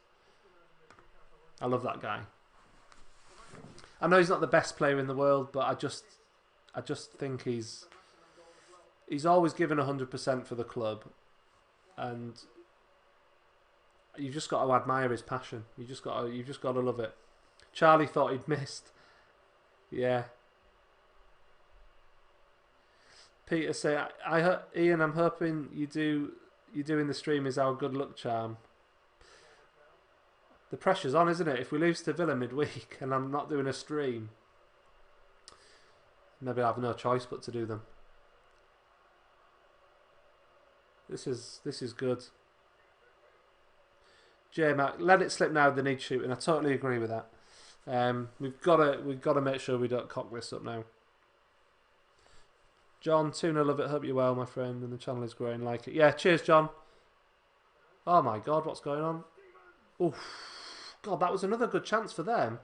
I love that guy. I know he's not the best player in the world, but I just think he's always given 100% for the club, and you've just got to admire his passion. You've just got to love it. Charlie thought he'd missed. Yeah. Peter say, Ian, I'm hoping you doing the stream is our good luck charm. The pressure's on, isn't it? If we lose to Villa midweek and I'm not doing a stream, maybe I have no choice but to do them. This is good. J-Mac, let it slip now. They need shooting. I totally agree with that. We've got to make sure we don't cock this up now. John, 2-0, love it. Hope you're well, my friend, and the channel is growing. Like it. Yeah, cheers, John. Oh my God, what's going on? Oof. God, that was another good chance for them.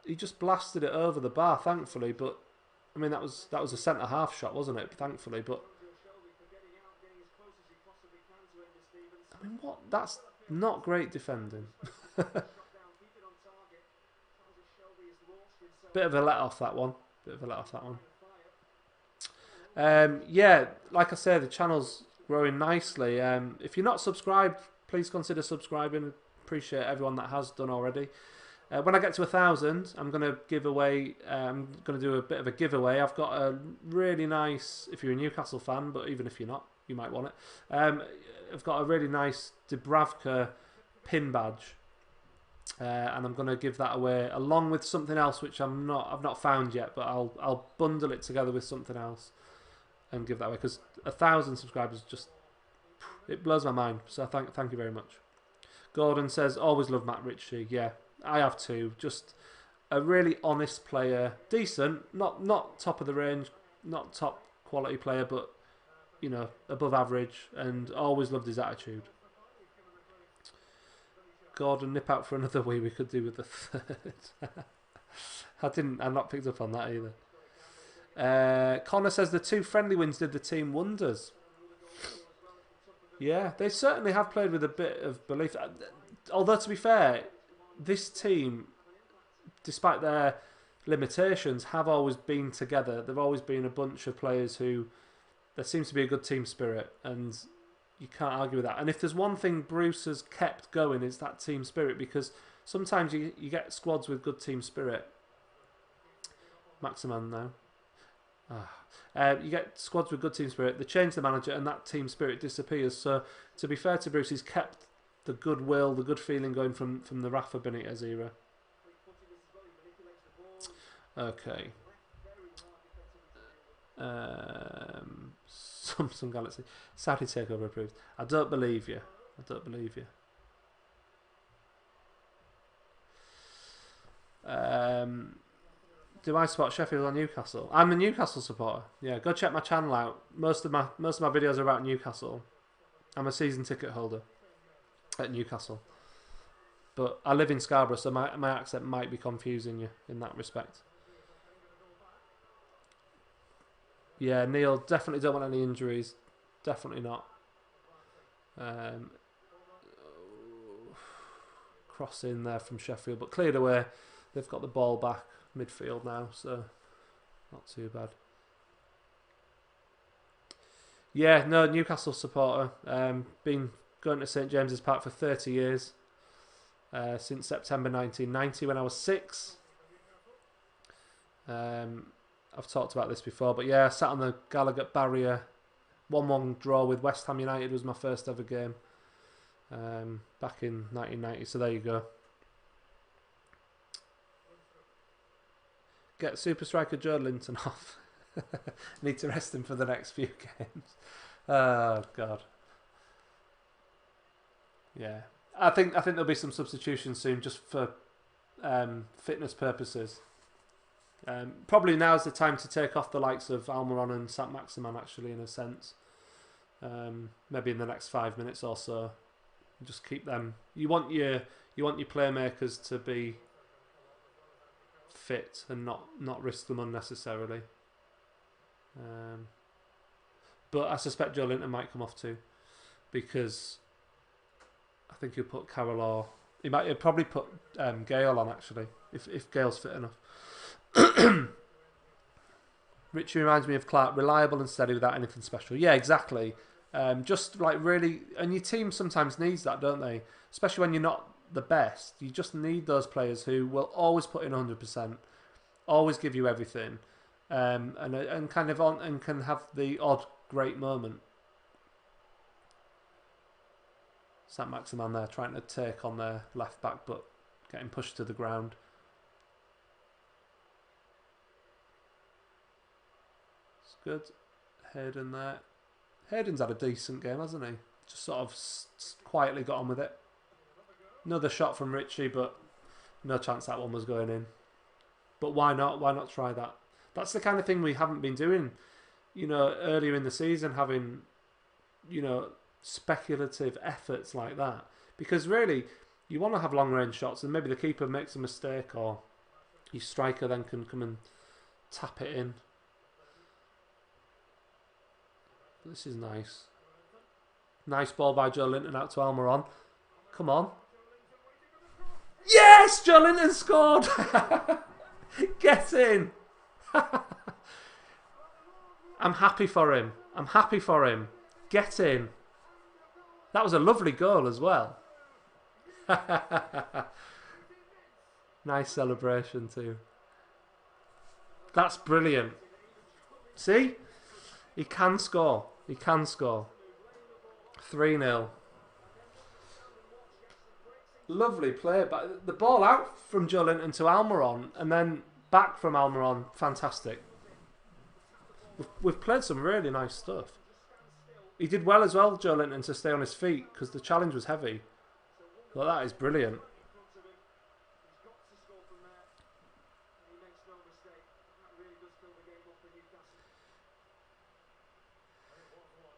He just blasted it over the bar, thankfully. But I mean, that was a centre half shot, wasn't it? Thankfully, but I mean, what? That's not great defending. Bit of a let off that one. Yeah, like I said, the channel's growing nicely. If you're not subscribed, please consider subscribing. Appreciate everyone that has done already. When I get to 1,000, I'm going to give away. I'm going to do a bit of a giveaway. I've got a really nice. If you're a Newcastle fan, but even if you're not, you might want it. I've got a really nice Dubravka pin badge, and I'm going to give that away along with something else which I've not found yet, but I'll bundle it together with something else and give that away, because 1,000 subscribers just, it blows my mind. So thank you very much. Gordon says, always love Matt Ritchie. Yeah, I have too. Just a really honest player, decent, not top of the range, not top quality player, but you know, above average, and always loved his attitude. Gordon, nip out for another wee. We could do with the third. I've not picked up on that either. Connor says the 2 friendly wins did the team wonders. Yeah, they certainly have played with a bit of belief. Although, to be fair, this team, despite their limitations, have always been together. They've always been a bunch of players who... There seems to be a good team spirit, and you can't argue with that. And if there's one thing Bruce has kept going, it's that team spirit, because sometimes you get squads with good team spirit. Maximan now. You get squads with good team spirit, they change the manager and that team spirit disappears. So to be fair to Bruce, he's kept the goodwill, the good feeling going from the Rafa Benitez era. Okay. Samsung Galaxy. Saudi Takeover approved. I don't believe you. I don't believe you. Do I support Sheffield or Newcastle? I'm a Newcastle supporter. Yeah, go check my channel out. Most of my videos are about Newcastle. I'm a season ticket holder at Newcastle, but I live in Scarborough, so my accent might be confusing you in that respect. Yeah, Neil, definitely don't want any injuries. Definitely not. Cross in there from Sheffield, but cleared away. They've got the ball back midfield now, so not too bad. Yeah, no, Newcastle supporter. Been going to St James's Park for 30 years. Since September 1990 when I was 6. I've talked about this before, but yeah, I sat on the Gallagher barrier. 1-1 draw with West Ham United was my first ever game. Back in 1990, so there you go. Get Super Striker Joe Linton off. Need to rest him for the next few games. Oh God. Yeah, I think there'll be some substitutions soon, just for fitness purposes. Probably now's the time to take off the likes of Almiron and Saint-Maximin, actually, in a sense. Maybe in the next 5 minutes or so. Just keep them. You want your playmakers to be fit and not risk them unnecessarily. But I suspect Joe Linton might come off too, because I think he'll put Carroll, or he'll probably put Gale on, actually, if Gale's fit enough. Richie reminds me of Clark, reliable and steady without anything special. Yeah, exactly. Just like really, and your team sometimes needs that, don't they? Especially when you're not the best. You just need those players who will always put in 100%, always give you everything, and kind of on and can have the odd great moment. Saint-Maximin there trying to take on their left back, but getting pushed to the ground. It's good. Hayden there. Hayden's had a decent game, hasn't he? Just sort of quietly got on with it. Another shot from Richie, but no chance that one was going in. But why not? Why not try that? That's the kind of thing we haven't been doing, you know, earlier in the season, having, you know, speculative efforts like that. Because really, you want to have long-range shots, and maybe the keeper makes a mistake, or your striker then can come and tap it in. This is nice. Nice ball by Joe Linton out to Almiron. Come on. Yes! Joe Linton scored! Get in! I'm happy for him. I'm happy for him. Get in. That was a lovely goal as well. Nice celebration too. That's brilliant. See? He can score. He can score. 3-0. Lovely play. But the ball out from Joe Linton to Almiron, and then back from Almiron. Fantastic. We've played some really nice stuff. He did well as well, Joe Linton, to stay on his feet, because the challenge was heavy. Well, that is brilliant.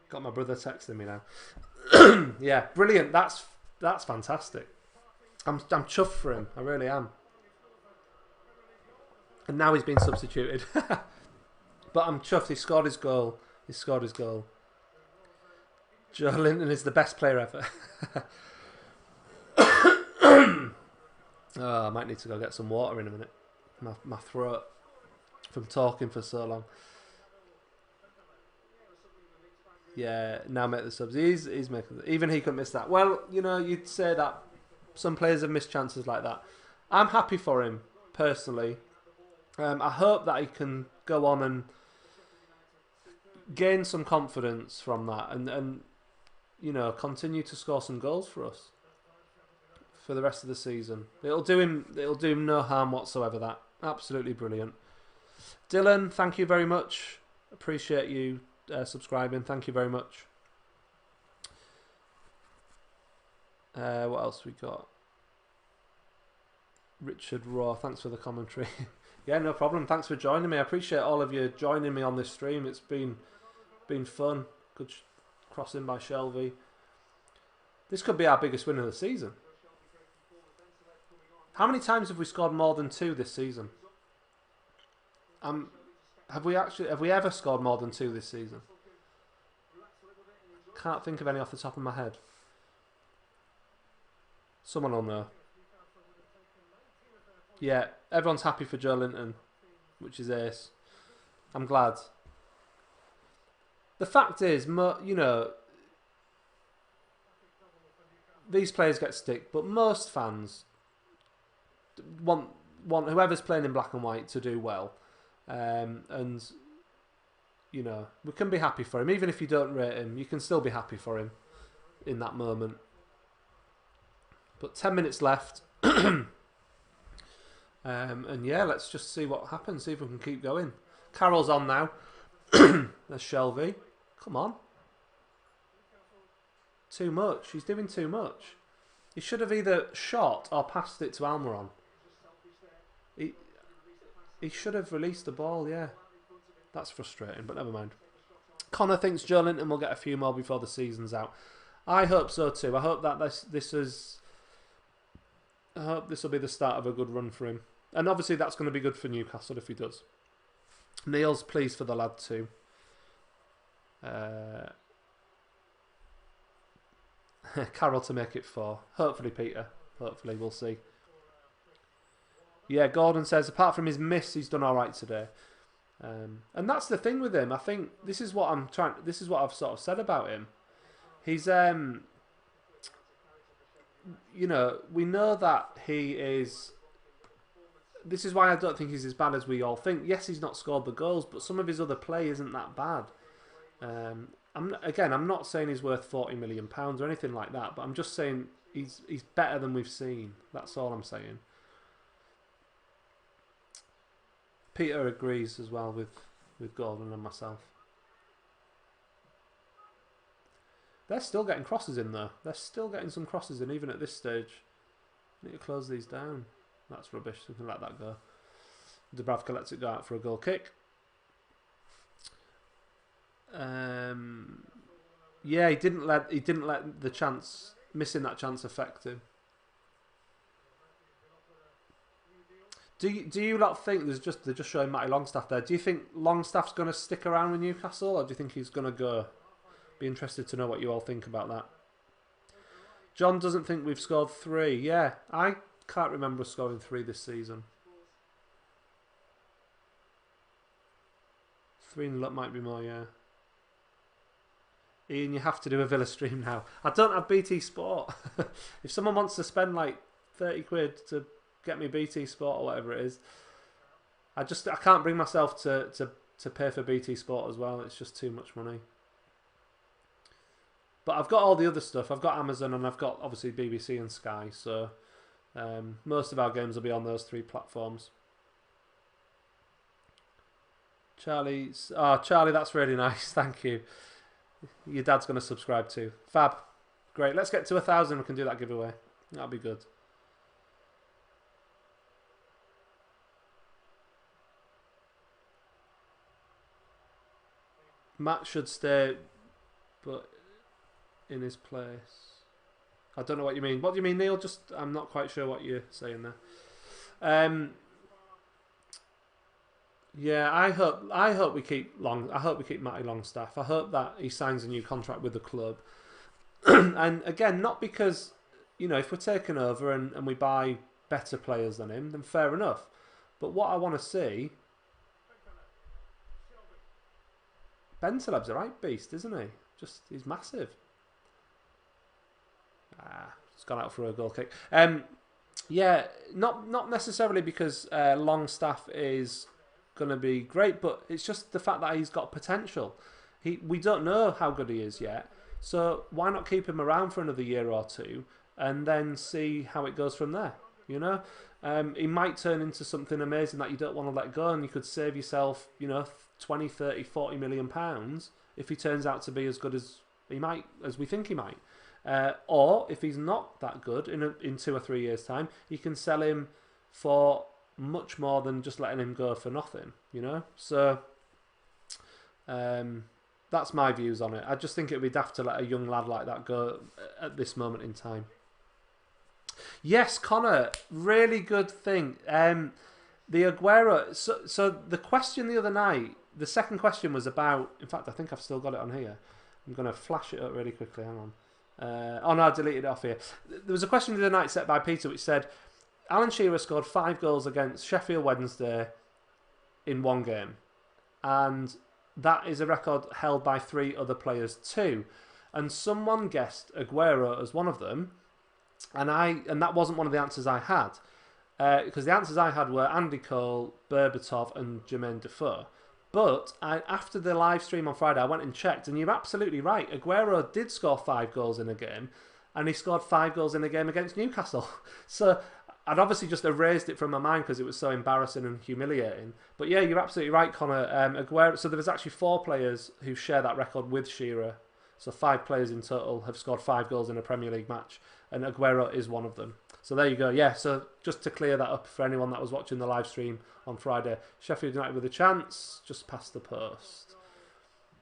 Got my brother texting me now. Yeah, brilliant. That's fantastic. I'm chuffed for him. I really am. And now he's been substituted. But I'm chuffed. He scored his goal. Joe Linton is the best player ever. Oh, I might need to go get some water in a minute. My throat from talking for so long. Yeah, now make the subs. He's making. Even he couldn't miss that. Well, you know, you'd say that some players have missed chances like that. I'm happy for him personally. I hope that he can go on and gain some confidence from that, and you know, continue to score some goals for us for the rest of the season. It'll do him no harm whatsoever. That absolutely brilliant. Dylan, thank you very much. Appreciate you subscribing. Thank you very much. What else we got? Richard Raw, thanks for the commentary. Yeah, no problem. Thanks for joining me. I appreciate all of you joining me on this stream. It's been fun. Good crossing by Shelby. This could be our biggest win of the season. How many times have we scored more than 2 this season? Have we ever scored more than 2 this season? Can't think of any off the top of my head. Someone will know. Yeah, everyone's happy for Joe Linton, which is ace. I'm glad. The fact is, you know, these players get stick, but most fans want whoever's playing in black and white to do well, and you know, we can be happy for him. Even if you don't rate him, you can still be happy for him in that moment. But 10 minutes left. And yeah, let's just see what happens. See if we can keep going. Carroll's on now. There's Shelby. Come on. Too much. He's doing too much. He should have either shot or passed it to Almiron. He should have released the ball, yeah. That's frustrating, but never mind. Connor thinks Joe Linton will get a few more before the season's out. I hope so too. I hope that I hope this will be the start of a good run for him. And obviously that's going to be good for Newcastle if he does. Neil's pleased for the lad too. Carroll to make it 4. Hopefully, Peter. Hopefully, we'll see. Yeah, Gordon says, apart from his miss, he's done all right today. And that's the thing with him. I think this is what I've sort of said about him. He's, you know, we know that he is. This is why I don't think he's as bad as we all think. Yes, he's not scored the goals, but some of his other play isn't that bad. I'm not saying he's worth £40 million or anything like that, but I'm just saying he's better than we've seen. That's all I'm saying. Peter agrees as well with Gordon and myself. They're still getting crosses in though. They're still getting some crosses in even at this stage. Need to close these down. That's rubbish. We can let that go. Dubravka lets it go out for a goal kick. Yeah, he didn't let the chance, missing that chance, affect him. Do you lot think they're just showing Matty Longstaff there? Do you think Longstaff's going to stick around with Newcastle, or do you think he's going to go? Be interested to know what you all think about that. John doesn't think we've scored 3. Yeah, I can't remember scoring 3 this season. 3 might be more, yeah. Ian, you have to do a Villa stream now. I don't have BT Sport. If someone wants to spend like 30 quid to get me BT Sport or whatever it is, I can't bring myself to pay for BT Sport as well. It's just too much money. But I've got all the other stuff. I've got Amazon and I've got obviously BBC and Sky. So most of our games will be on those 3 platforms. Charlie, that's really nice. Thank you. Your dad's going to subscribe too. Fab. Great. Let's get to 1,000. We can do that giveaway. That'll be good. Matt should stay, but in his place. I don't know what you mean. What do you mean, Neil? I'm not quite sure what you're saying there. Yeah, I hope we keep Matty Longstaff. I hope that he signs a new contract with the club. And again, not because, if we're taking over and we buy better players than him, then fair enough. But what I want to see, Bentaleb's a right beast, isn't he? He's massive. It's gone out for a goal kick. Yeah, not necessarily because Longstaff is going to be great, but it's just the fact that he's got potential. We don't know how good he is yet, so why not keep him around for another year or two and then see how it goes from there? He might turn into something amazing that you don't want to let go, and you could save yourself 20, 30, 40 million pounds if he turns out to be as good as we think he might. Or if he's not that good in 2 or 3 years' time, you can sell him for much more than just letting him go for nothing. So that's my views on it. I just think it would be daft to let a young lad like that go at this moment in time. Yes, Connor, really good thing. The Aguero. So the question the other night, the second question was about. In fact, I think I've still got it on here. I'm going to flash it up really quickly. Hang on. Oh no, I deleted it off here. There was a question the other night set by Peter which said, Alan Shearer scored 5 goals against Sheffield Wednesday in one game, and that is a record held by 3 other players too. And someone guessed Aguero as one of them, and that wasn't one of the answers I had, because the answers I had were Andy Cole, Berbatov, and Jermaine Defoe. But after the live stream on Friday, I went and checked, and you're absolutely right. Aguero did score 5 goals in a game, and he scored 5 goals in a game against Newcastle. So I'd obviously just erased it from my mind because it was so embarrassing and humiliating. But yeah, you're absolutely right, Connor. Aguero. So there was actually 4 players who share that record with Shearer. So 5 players in total have scored 5 goals in a Premier League match, and Aguero is one of them. So there you go. Yeah, so just to clear that up for anyone that was watching the live stream on Friday, Sheffield United with a chance, just past the post.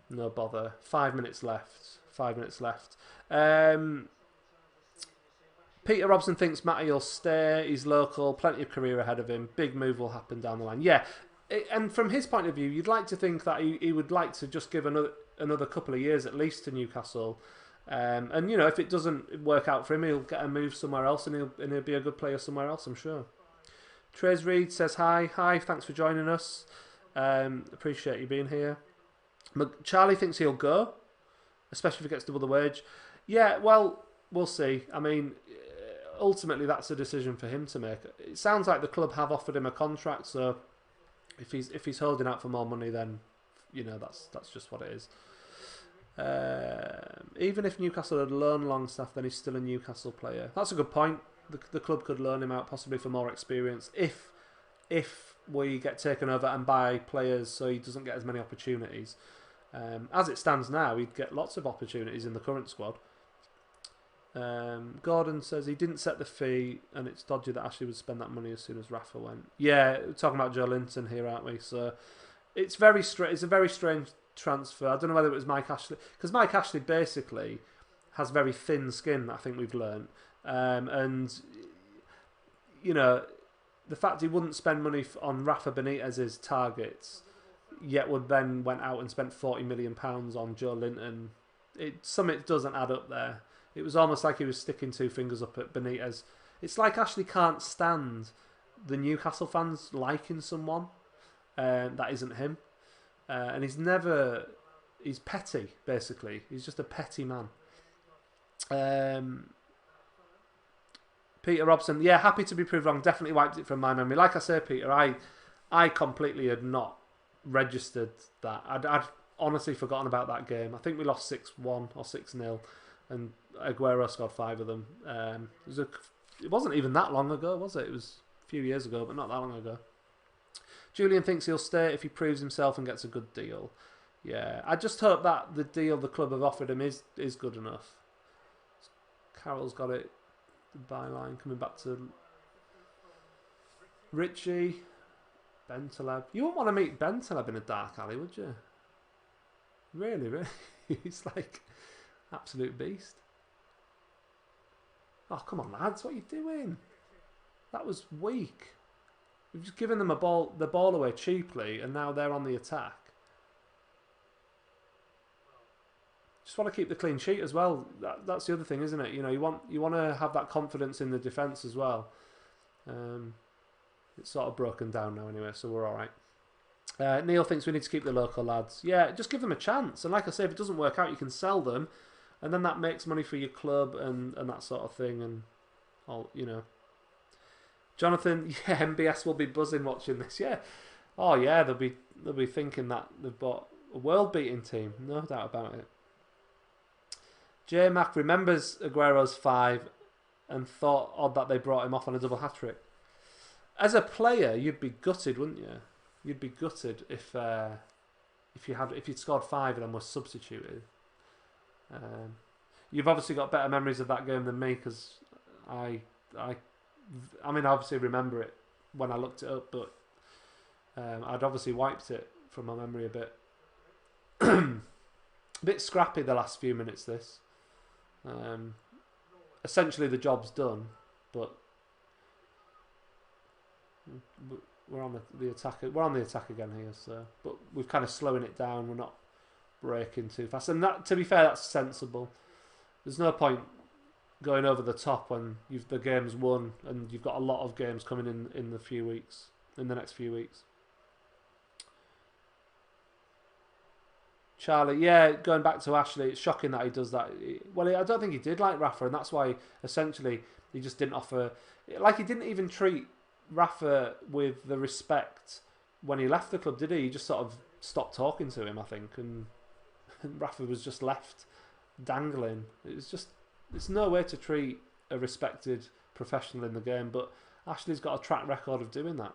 No bother. 5 minutes left. 5 minutes left. Peter Robson thinks Matty will stay. He's local, plenty of career ahead of him. Big move will happen down the line. Yeah, and from his point of view, you'd like to think that he would like to just give another couple of years at least to Newcastle. And if it doesn't work out for him, he'll get a move somewhere else, and he'll be a good player somewhere else, I'm sure. Trez Reed says hi, thanks for joining us. Appreciate you being here. Charlie thinks he'll go, especially if he gets double the wage. Yeah, well, we'll see. I mean, ultimately that's a decision for him to make. It sounds like the club have offered him a contract, so if he's holding out for more money, then that's just what it is. Even if Newcastle had loaned Longstaff, then he's still a Newcastle player. That's a good point. The club could loan him out possibly for more experience if we get taken over and buy players so he doesn't get as many opportunities. As it stands now, he'd get lots of opportunities in the current squad. Gordon says he didn't set the fee, and it's dodgy that Ashley would spend that money as soon as Rafa went. Yeah, we're talking about Joe Linton here, aren't we? So it's it's a very strange transfer. I don't know whether it was Mike Ashley, because Mike Ashley basically has very thin skin, I think we've learned. And the fact he wouldn't spend money on Rafa Benitez's targets, yet went out and spent £40 million on Joe Linton. Something doesn't add up there. It was almost like he was sticking 2 fingers up at Benitez. It's like Ashley can't stand the Newcastle fans liking someone that isn't him. And he's petty, basically. He's just a petty man. Peter Robson, yeah, happy to be proved wrong. Definitely wiped it from my memory. Like I say, Peter, I completely had not registered that. I'd honestly forgotten about that game. I think we lost 6-1 or 6-0, and Aguero scored 5 of them. It wasn't even that long ago, was it? It was a few years ago, but not that long ago. Julian thinks he'll stay if he proves himself and gets a good deal. Yeah, I just hope that the deal the club have offered him is good enough. Carol's got it. The byline coming back to Richie. Bentaleb. You wouldn't want to meet Bentaleb in a dark alley, would you? Really? He's like Absolute beast. Oh, come on, lads. What are you doing? That was weak. We've just given them the ball away cheaply, and now they're on the attack. Just want to keep the clean sheet as well. That's the other thing, isn't it? You know, you want to have that confidence in the defence as well. It's sort of broken down now anyway, so we're all right. Neil thinks we need to keep the local lads. Yeah, just give them a chance. And like I say, if it doesn't work out, you can sell them, and then that makes money for your club and that sort of thing. And all, you know. Jonathan, yeah, MBS will be buzzing watching this. Yeah, oh yeah, they'll be thinking that they've bought a world-beating team. No doubt about it. J Mac remembers Aguero's 5 and thought odd that they brought him off on a double hat-trick. As a player, you'd be gutted, wouldn't you? You'd be gutted if you'd scored 5 and then were substituted. You've obviously got better memories of that game than me, because I mean, I obviously remember it when I looked it up, but I'd obviously wiped it from my memory a bit. A bit scrappy the last few minutes. This essentially the job's done, but we're on the attack. We're on the attack again here, so but we're kind of slowing it down. We're not breaking too fast, and that, to be fair, that's sensible. There's no point going over the top when the game's won and you've got a lot of games coming in the next few weeks. Charlie, yeah, going back to Ashley, it's shocking that he does that. Well, I don't think he did like Rafa, and that's why essentially he just didn't offer, like he didn't even treat Rafa with the respect when he left the club, did he? He just sort of stopped talking to him, I think, and Rafa was just left dangling. It's no way to treat a respected professional in the game, but Ashley's got a track record of doing that.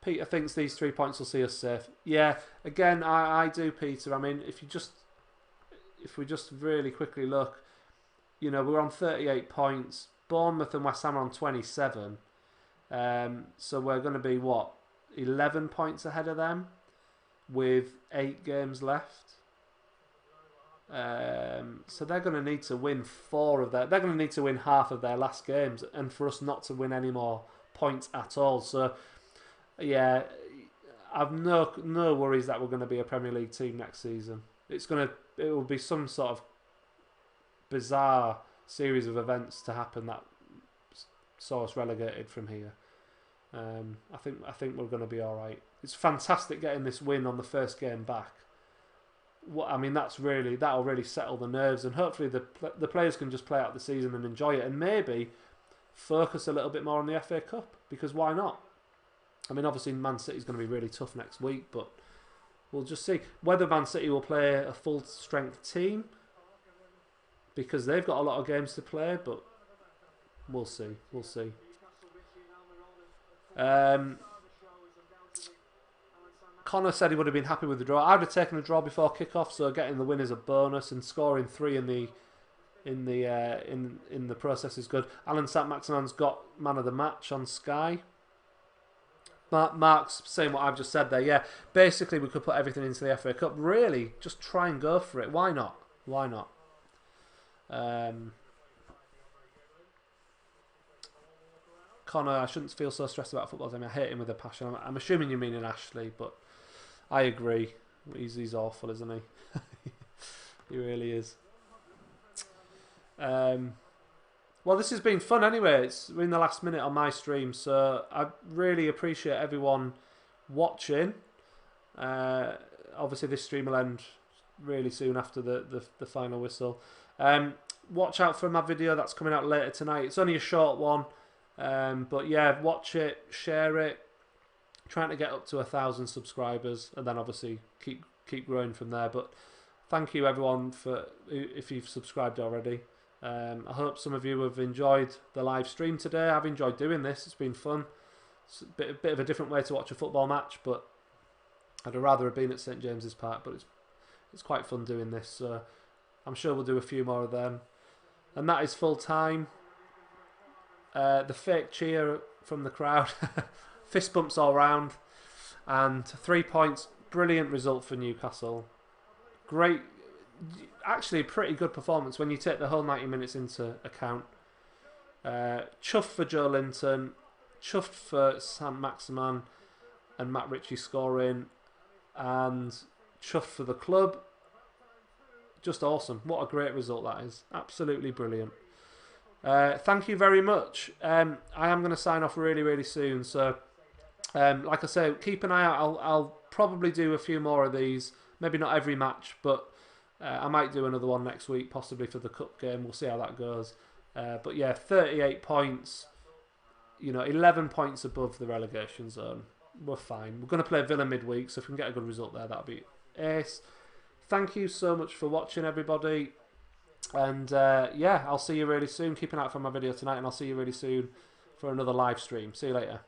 Peter thinks these 3 points will see us safe. Yeah, again, I do, Peter. I mean, if we just really quickly look, you know, we're on 38 points. Bournemouth and West Ham are on 27. So we're going to be, 11 points ahead of them with 8 games left. So they're going to need to win they're going to need to win half of their last games, and for us not to win any more points at all. So yeah, I've no worries that we're going to be a Premier League team next season. It will be some sort of bizarre series of events to happen that saw us relegated from here. I think we're going to be all right. It's fantastic getting this win on the first game back. I mean, that'll really settle the nerves, and hopefully the players can just play out the season and enjoy it, and maybe focus a little bit more on the FA Cup, because why not? I mean, obviously Man City's going to be really tough next week, but we'll just see whether Man City will play a full strength team, because they've got a lot of games to play, but we'll see. Connor said he would have been happy with the draw. I'd have taken a draw before kickoff, so getting the win is a bonus, and scoring 3 in the process is good. Alan Saint-Maximin's got man of the match on Sky. Mark's saying what I've just said there. Yeah, basically we could put everything into the FA Cup. Really, just try and go for it. Why not? Connor, I shouldn't feel so stressed about football. I hate him with a passion. I'm assuming you mean in Ashley, but I agree. He's awful, isn't he? He really is. Well, this has been fun anyway. We're in the last minute on my stream, so I really appreciate everyone watching. Obviously, this stream will end really soon after the final whistle. Watch out for my video that's coming out later tonight. It's only a short one, but yeah, watch it, share it. Trying to get up to 1,000 subscribers, and then obviously keep growing from there. But thank you everyone if you've subscribed already. I hope some of you have enjoyed the live stream today. I've enjoyed doing this. It's been fun. It's a bit of a different way to watch a football match, but I'd rather have been at St James's Park. But it's quite fun doing this. So I'm sure we'll do a few more of them. And that is full time. The fake cheer from the crowd. Fist bumps all round. And 3 points. Brilliant result for Newcastle. Great. actually a pretty good performance when you take the whole 90 minutes into account. Chuffed for Joe Linton, chuffed for Sam Maximan and Matt Ritchie scoring, and chuffed for the club. Just awesome. What a great result that is. Absolutely brilliant. Thank you very much. I am going to sign off really, really soon. So, like I say, keep an eye out. I'll probably do a few more of these. Maybe not every match, but I might do another one next week, possibly for the cup game. We'll see how that goes. But yeah, 38 points. 11 points above the relegation zone. We're fine. We're going to play Villa midweek, so if we can get a good result there, that'll be ace. Thank you so much for watching, everybody. And yeah, I'll see you really soon. Keep an eye out for my video tonight, and I'll see you really soon for another live stream. See you later.